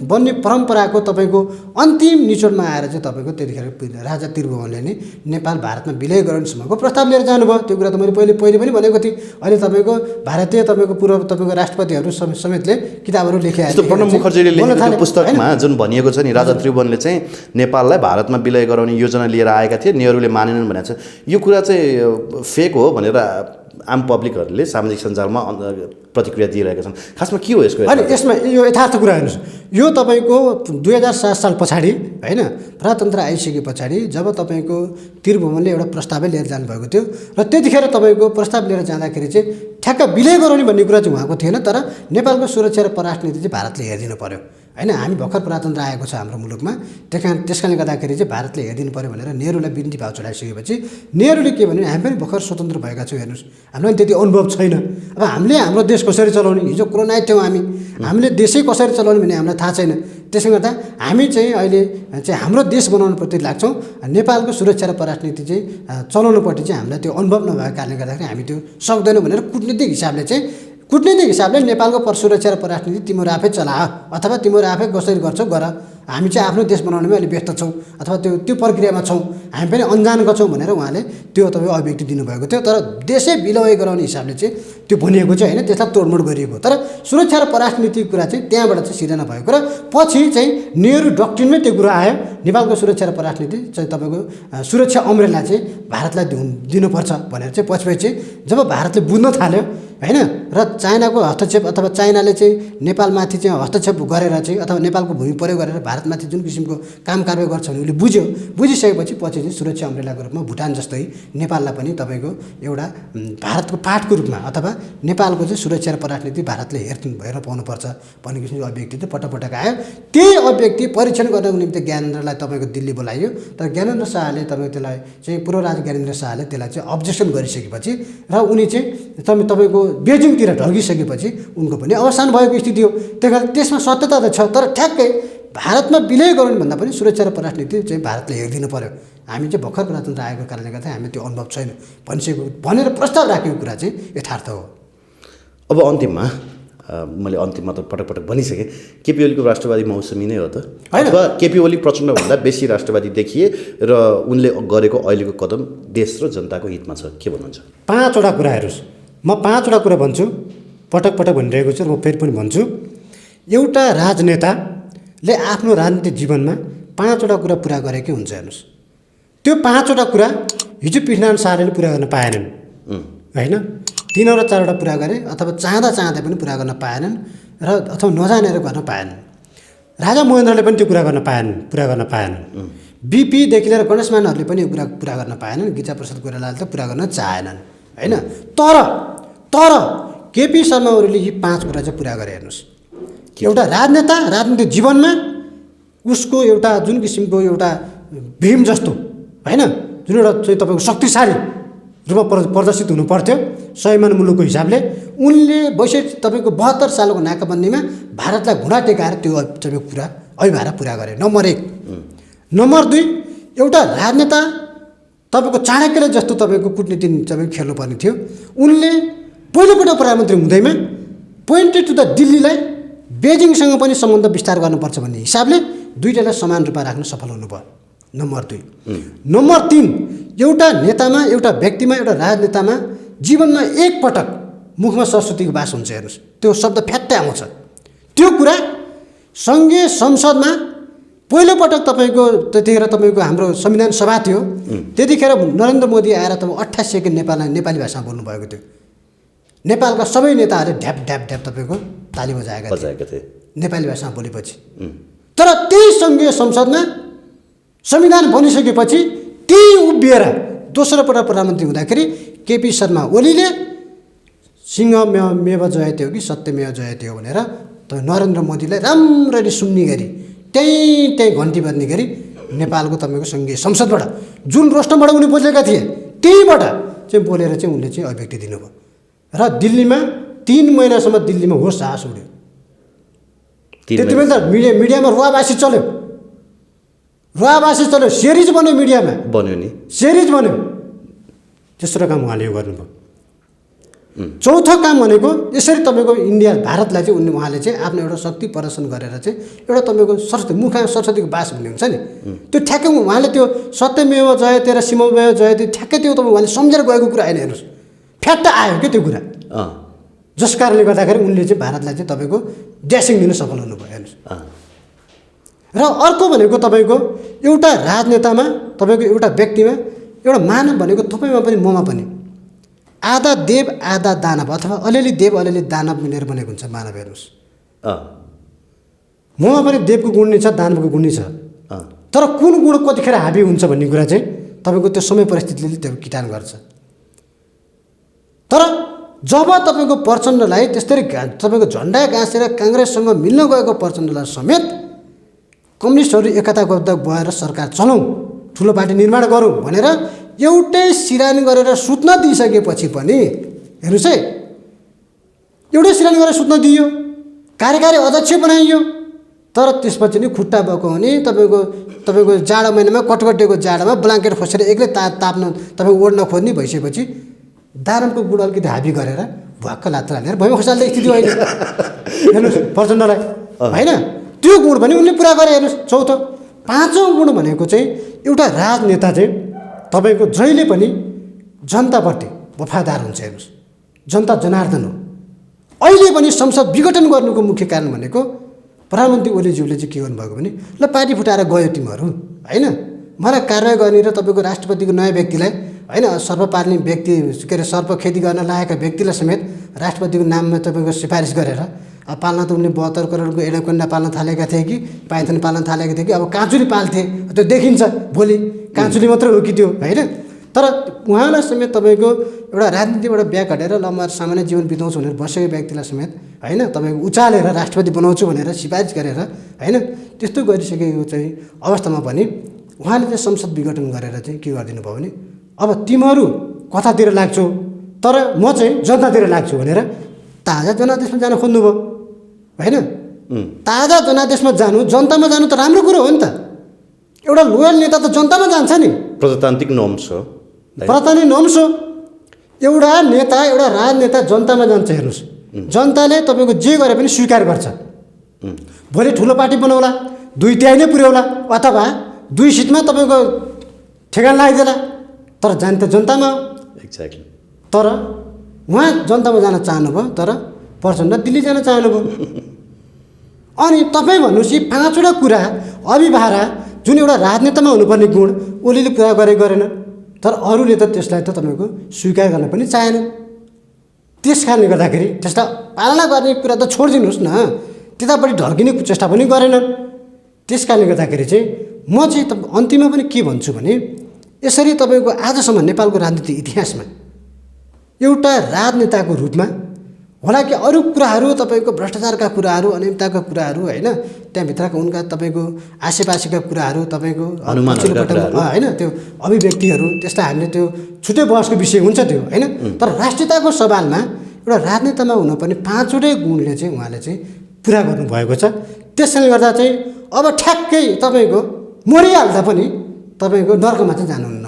बन्ने परम्पराको तपाईँको अन्तिम निचोडमा आएर चाहिँ तपाईँको त्यतिखेर राजा त्रिभुवनले नै नेपाल भारतमा विलय गराउनेसम्मको प्रस्ताव लिएर जानुभयो। त्यो कुरा त मैले पहिले पनि भनेको थिएँ। अहिले तपाईँको भारतीय तपाईँको पूर्व तपाईँको राष्ट्रपतिहरू समेतले किताबहरू लेखे जस्तो प्रणब मुखर्जीले लेखेको पुस्तकमा जुन भनिएको छ नि, राजा त्रिभुवनले चाहिँ नेपाललाई भारतमा विलय गराउने योजना लिएर आएका थिए, नेहरूले मानेनन् भनेको छ। यो कुरा चाहिँ फेक हो भनेर आम पब्लिकहरूले सामाजिक सञ्जालमा प्रतिक्रिया दिइरहेका छन्। खासमा के हो यसको? होइन, यसमा यो यथार्थ कुरा हेर्नुहोस्, यो तपाईँको 2007 साल पछाडि होइन प्रजातन्त्र आइसके पछाडि जब तपाईँको त्रिभुवनले एउटा प्रस्तावै लिएर जानुभएको थियो र त्यतिखेर तपाईँको प्रस्ताव लिएर जाँदाखेरि चाहिँ ठ्याक्क विलय गराउने भन्ने कुरा चाहिँ उहाँको थिएन, तर नेपालको सुरक्षा र परराष्ट्र नीति चाहिँ भारतले हेरिदिनु पर्यो होइन। हामी भर्खर प्रजातन्त्र आएको छ हाम्रो मुलुकमा, त्यसकारणले गर्दाखेरि चाहिँ भारतले हेरिदिनु पर्यो भनेर नेहरूलाई बिन्ती भाव चढाइसकेपछि नेहरूले के भन्यो, हामी पनि भर्खर स्वतन्त्र भएका छौँ, हेर्नुहोस् हामीलाई त्यति अनुभव छैन, अब हामीले हाम्रो देश कसरी चलाउने, हिजो कोरोना थियौँ हामीले देशै कसरी चलाउने भन्ने हामीलाई थाहा छैन। त्यसले गर्दा हामी चाहिँ अहिले चाहिँ हाम्रो देश बनाउनुप्रति लाग्छौँ, नेपालको सुरक्षा र परराष्ट्र नीति चाहिँ चलाउनुपट्टि चाहिँ हामीलाई त्यो अनुभव नभएको कारणले गर्दाखेरि हामी त्यो सक्दैनौँ भनेर कूटनीतिक हिसाबले नेपालको सुरक्षा र परराष्ट्र नीति तिमीहरू आफै चला अथवा तिमीहरू आफै कसरी गर्छौ गर, हामी चाहिँ आफ्नो देश बनाउनेमा अलिक व्यस्त छौँ अथवा त्यो प्रक्रियामा छौँ, हामी पनि अन्जान गर्छौँ भनेर उहाँले त्यो तपाईँ अभिव्यक्ति दिनुभएको थियो। तर देशै विलय गराउने हिसाबले चाहिँ त्यो भनिएको चाहिँ होइन, त्यसलाई तोडमोड गरिएको। तर सुरक्षा र परराष्ट्र नीतिको कुरा चाहिँ त्यहाँबाट चाहिँ सिर्जना भएको र पछि चाहिँ नेहरू डक्ट्रिनमै त्यो कुरा आयो, नेपालको सुरक्षा र परराष्ट्र नीति चाहिँ तपाईँको सुरक्षा अम्ब्रेला चाहिँ भारतलाई दिनुपर्छ भनेर चाहिँ पछि जब भारतले बुझ्न थाल्यो होइन र चाइनाको हस्तक्षेप अथवा चाइनाले चाहिँ नेपालमाथि चाहिँ हस्तक्षेप गरेर चाहिँ अथवा नेपालको भूमि प्रयोग गरेर भारतमाथि जुन किसिमको काम कारबाही गर्छ भने उसले बुझिसकेपछि पछि चाहिँ सुरक्षा अम्ब्रेलाको रूपमा भुटान जस्तै नेपाललाई पनि तपाईँको एउटा भारतको पार्टको रूपमा अथवा नेपालको चाहिँ सुरक्षा र परराष्ट्र नीति भारतले हेरेर पाउनुपर्छ भन्ने किसिमको अभिव्यक्ति चाहिँ पटक आयो। त्यही अभिव्यक्ति परीक्षण गर्नको निम्ति ज्ञानेन्द्रलाई तपाईँको दिल्ली बोलाइयो, तर ज्ञानेन्द्र शाहले तपाईँको त्यसलाई चाहिँ पूर्व राजा ज्ञानेन्द्र शाहले त्यसलाई चाहिँ अब्जेक्सन गरिसकेपछि र उनी चाहिँ तपाईँको बेजिङतिर ढल्किसकेपछि उनको पनि अवसान भएको स्थिति हो। त्यही कारण त्यसमा सत्यता त छ, तर ठ्याक्कै भारतमा विलय गराउनु भन्दा पनि सुरक्षा र परराष्ट्र नीति चाहिँ भारतले हेरिदिनु पर्यो। हामी चाहिँ भर्खर प्रजातन्त्र आएको कारणले गर्दा हामी त्यो अनुभव छैन भनेर प्रस्ताव राखेको कुरा चाहिँ यथार्थ हो। अब अन्तिममा मैले अन्तिममा त पटक भनिसकेँ, केपी ओलीको राष्ट्रवादी मौसमी नै हो त, अथवा केपी ओली प्रचण्डभन्दा बेसी राष्ट्रवादी देखिए र उनले गरेको अहिलेको कदम देश र जनताको हितमा छ, के भन्नुहुन्छ? 5वटा कुरा हेर्नुहोस्, म 5वटा कुरा भन्छु, पटक भनिरहेको छु र म फेरि पनि भन्छु। एउटा राजनेताले आफ्नो राजनीतिक जीवनमा 5वटा कुरा पुरा गरेकै हुन्छ। हेर्नुहोस्, त्यो 5वटा कुरा हिजो पृथ्वीनारायण शाहले पुरा गर्न पाएनन् होइन, 3 र 4वटा पुरा गरे अथवा चाहँदा पनि पुरा गर्न पाएनन् र अथवा नजानेर गर्न पाएनन्। राजा महेन्द्रले पनि त्यो पुरा गर्न पाएनन्। बिपीदेखि लिएर गणेशमानहरूले पनि यो कुरा पुरा गर्न पाएनन्, गिरिजाप्रसाद कोइरालाले त पुरा गर्न चाहेनन् होइन। तर केपी शर्मा ओलीले यी 5 कुरा चाहिँ पुरा गरे। हेर्नुहोस्, एउटा राजनेता राजनीतिक जीवनमा उसको एउटा जुन किसिमको एउटा भीम जस्तो होइन, जुन एउटा चाहिँ तपाईँको शक्तिशाली रूपमा प्रदर्शित हुनु पर्थ्यो स्वाभिमान मुलुकको हिसाबले, उनले 72 सालको नाकाबन्दीमा भारतलाई घुँडा टेकाएर त्यो तपाईँको कुरा अभिभार पुरा गरे। नम्बर 1। नम्बर 2, एउटा राजनेता तपाईँको चाणक्यले जस्तो तपाईँको कुटनीति तपाईँ खेल्नुपर्ने थियो। उनले पहिलोपटक प्रधानमन्त्री हुँदैमा पोइन्टेड टु द दिल्लीलाई बेजिङसँग पनि सम्बन्ध विस्तार गर्नुपर्छ भन्ने हिसाबले दुईटालाई समान रूपमा राख्न सफल हुनुभयो। नम्बर 2। नम्बर 3, एउटा नेतामा, एउटा व्यक्तिमा, एउटा राजनेतामा जीवनमा एकपटक मुखमा सरस्वतीको वास हुन्छ। हेर्नुहोस्, त्यो शब्द फ्याट्टै आउँछ। त्यो कुरा सङ्घीय संसदमा पहिलोपटक तपाईँको त्यतिखेर तपाईँको हाम्रो संविधान सभा थियो, त्यतिखेर नरेन्द्र मोदी आएर तपाईँ 28 सेकेन्ड नेपाली भाषामा बोल्नुभएको थियो। नेपालका सबै नेताहरूले ढ्याप तपाईँको ताली बजाएका थिए नेपाली भाषामा बोलेपछि। तर त्यही सङ्घीय संसदमा संविधान बनिसकेपछि त्यही उभिएर दोस्रो पटक प्रधानमन्त्री हुँदाखेरि केपी शर्मा ओलीले सिंहमेव जयते हो कि सत्यमेव जयते हो भनेर नरेन्द्र मोदीलाई राम्ररी सुन्ने गरी त्यहीँ घन्टी बज्ने गरी नेपालको तपाईँको सङ्घीय संसदबाट जुन रोस्टमबाट उनी बोलेका थिए त्यहीबाट चाहिँ बोलेर चाहिँ उनले चाहिँ अभिव्यक्ति दिनुभयो र दिल्लीमा 3 महिनासम्म दिल्लीमा होस हाँस उड्यो। त्यति बेला त मिडियामा रुवाबासी चल्यो, सिरिज बन्यो, मिडियामा सिरिज बन्यो। तेस्रो काम उहाँले यो गर्नुभयो। चौथो काम भनेको यसरी तपाईँको इन्डिया भारतलाई चाहिँ उहाँले चाहिँ आफ्नो एउटा शक्ति प्रदर्शन गरेर चाहिँ एउटा तपाईँको सरस्वतीको बास भन्ने हुन्छ नि, त्यो ठ्याक्कै उहाँले त्यो सत्यमेव जयते र सिंहमेव जयते ठ्याक्कै त्यो तपाईँ उहाँले सम्झेर गएको कुरा होइन। हेर्नुहोस्, फ्याट्ट आयो क्या त्यो कुरा, जस कारणले गर्दाखेरि उनले चाहिँ भारतलाई चाहिँ तपाईँको ड्यासिङ दिन सफल हुनुभयो। हेर्नुहोस्, र अर्को भनेको तपाईँको एउटा राजनेतामा, तपाईँको एउटा व्यक्तिमा, एउटा मानव भनेको तपाईँमा पनि ममा पनि आधा देव आधा दानव अथवा अलिअलि देव अलिअलि दानव मिलेर बनेको हुन्छ मानव हेर्नुहोस्। ममा पनि देवको गुण नै छ दानवको गुण नै छ। तर कुन गुण कतिखेर हाबी हुन्छ भन्ने कुरा चाहिँ तपाईँको त्यो समय परिस्थितिले त्यो किटान गर्छ। तर जब तपाईँको प्रचण्डलाई त्यसरी तपाईँको झन्डा गाँसेर काङ्ग्रेससँग मिल्न गएको प्रचण्डलाई समेत कम्युनिस्टहरू एकताबद्ध भएर सरकार चलाउँ, ठुलो पार्टी निर्माण गरौँ भनेर एउटै सिरानी गरेर सुत्न दिइसकेपछि पनि हेर्नुहोस् है, एउटै सिरानी गरेर सुत्न दिइयो, कार्यकारी अध्यक्ष बनाइयो। तर त्यसपछि नि खुट्टा भएको हुने तपाईँको जाडो महिनामा कटकटेको जाडोमा ब्ल्याङ्केट खोसेर एक्लै ताप्न तपाईँ ओढ्न खोज्ने भइसकेपछि दानवको गुण अलिकति हाबी गरेर भुवाक्क लात्र हालेर भैमा खोसाल्ने स्थिति होइन हेर्नुहोस् प्रचण्डलाई होइन। त्यो गुण पनि उनले पुरा गरे। हेर्नुहोस् चौथो पाँचौँ गुण भनेको चाहिँ एउटा राजनेता चाहिँ तपाईँको जहिले पनि जनताप्रति वफादार हुन्छ। हेर्नुहोस् जनता जनार्दन हो। अहिले पनि संसद विघटन गर्नुको मुख्य कारण भनेको प्रधानमन्त्री ओलीज्यूले चाहिँ के गर्नुभएको भने ल पार्टी फुटाएर गयो तिमीहरू होइन, मलाई कारवाही गर्ने र तपाईँको राष्ट्रपतिको नयाँ व्यक्तिलाई होइन सर्प पाल्ने व्यक्ति के अरे सर्प खेती गर्न लागेका व्यक्तिलाई समेत राष्ट्रपतिको नाममा तपाईँको सिफारिस गरेर पाल्न त उनले 72 करोडको एडाकोन्डा पाल्न थालेका थिए कि पाइथन पाल्न थालेका थिए कि अब काँचुली पाल्थे त्यो देखिन्छ भोलि काँचुली मात्रै हो कि त्यो होइन। तर उहाँलाई समेत तपाईँको एउटा राजनीतिबाट ब्याग हटेर ल म सामान्य जीवन बिताउँछु भनेर बसेको व्यक्तिलाई समेत होइन तपाईँको उचालेर राष्ट्रपति बनाउँछु भनेर सिफारिस गरेर होइन त्यस्तो गरिसकेको चाहिँ अवस्थामा पनि उहाँले चाहिँ संसद विघटन गरेर चाहिँ के गरिदिनु भयो भने अब तिमीहरू कतातिर लाग्छौ तर म चाहिँ जनतातिर लाग्छु भनेर ताजा जनादेशमा जान खोज्नुभयो होइन। ताजा जनादेशमा जानु जनतामा जानु त राम्रो कुरो हो नि त। एउटा लोयल नेता त जनतामा जान्छ नि, प्रजातान्त्रिक नर्म्स हो, प्रजातान्त्रिक नर्म्स हो। एउटा नेता एउटा राजनेता जनतामा जान्छ। हेर्नुहोस् जनताले तपाईँको जे गरे पनि स्वीकार गर्छ। भोलि ठुलो पार्टी बनाउला, 2/3 नै पुर्याउला अथवा 2 सिटमा तपाईँको ठेगान लगाइदिएला, तर जाने त जनतामा हो। एक्ज्याक्टली। तर उहाँ जनतामा जान चाहनुभयो, तर प्रचण्ड दिल्ली जान चाहनुभयो। अनि तपाईँ भन्नुहोस् यी 5वटा कुरा अभिभारा जुन एउटा राजनेतामा हुनुपर्ने गुण ओलीले पुरा गरेन, तर अरूले त त्यसलाई त तपाईँको स्वीकार गर्न पनि चाहेनन्। त्यस कारणले गर्दाखेरि त्यसलाई पालना गर्ने कुरा त छोडिदिनुहोस् न, त्यतापट्टि ढल्किने चेष्टा पनि गरेनन्। त्यस कारणले गर्दाखेरि चाहिँ म चाहिँ अन्तिममा पनि के भन्छु भने यसरी तपाईँको आजसम्म नेपालको राजनीतिक इतिहासमा एउटा राजनेताको रूपमा होला कि अरू कुराहरू तपाईँको भ्रष्टाचारका कुराहरू अनियमितताका कुराहरू होइन त्यहाँभित्रका उनका तपाईँको आसेपासेका कुराहरू तपाईँको होइन त्यो अभिव्यक्तिहरू त्यसलाई हामीले त्यो छुट्टै बहसको विषय हुन्छ त्यो होइन। तर राष्ट्रियताको सवालमा एउटा राजनेतामा हुनुपर्ने 5वटै गुणले चाहिँ उहाँले चाहिँ पुरा गर्नुभएको छ। त्यसले गर्दा चाहिँ अब ठ्याक्कै तपाईँको मरिहाल्दा पनि तपाईँको नर्कमा चाहिँ जानुहुन्न।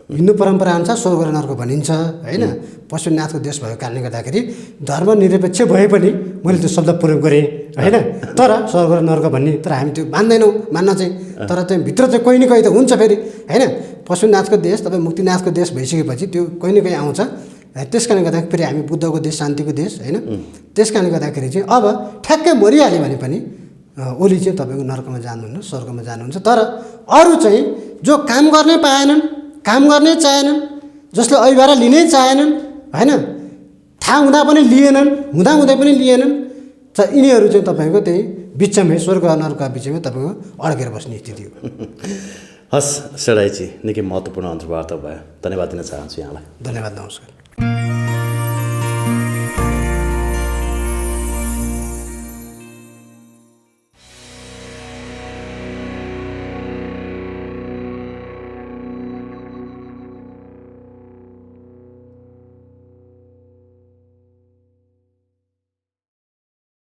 हिन्दू परम्परा अनुसार स्वर्ग र नर्क भनिन्छ होइन। पशुपतिनाथको देश भएको कारणले गर्दाखेरि धर्मनिरपेक्ष भए पनि मैले त्यो शब्द प्रयोग गरेँ होइन। तर स्वर्ग र नर्क भन्ने तर हामी त्यो मान्दैनौँ मान्न चाहिँ, तर चाहिँ भित्र चाहिँ कोही न कोही त हुन्छ फेरि होइन। पशुपतिनाथको देश तपाईँ मुक्तिनाथको देश भइसकेपछि त्यो कोही न कोही आउँछ। त्यस कारणले गर्दाखेरि फेरि हामी बुद्धको देश शान्तिको देश होइन। त्यस कारणले गर्दाखेरि चाहिँ अब ठ्याक्कै मरिहाल्यो भने पनि ओली चाहिँ तपाईँको नर्कमा जानुहुन्न स्वर्गमा जानुहुन्छ। तर अरू चाहिँ जो काम गर्नै पाएनन्, काम गर्नै चाहेनन्, जसले अभिभारा लिनै चाहेनन् होइन, थाहा हुँदा पनि लिएनन्, हुँदाहुँदै पनि लिएनन्, त यिनीहरू चाहिँ तपाईँको त्यही बिचमै स्वर्ग नर्कका बिचमै तपाईँको अड्केर बस्ने स्थिति हो। हस् सेडाईजी, निकै महत्त्वपूर्ण अन्तर्वार्ता भयो, धन्यवाद दिन चाहन्छु यहाँलाई। धन्यवाद, नमस्कार।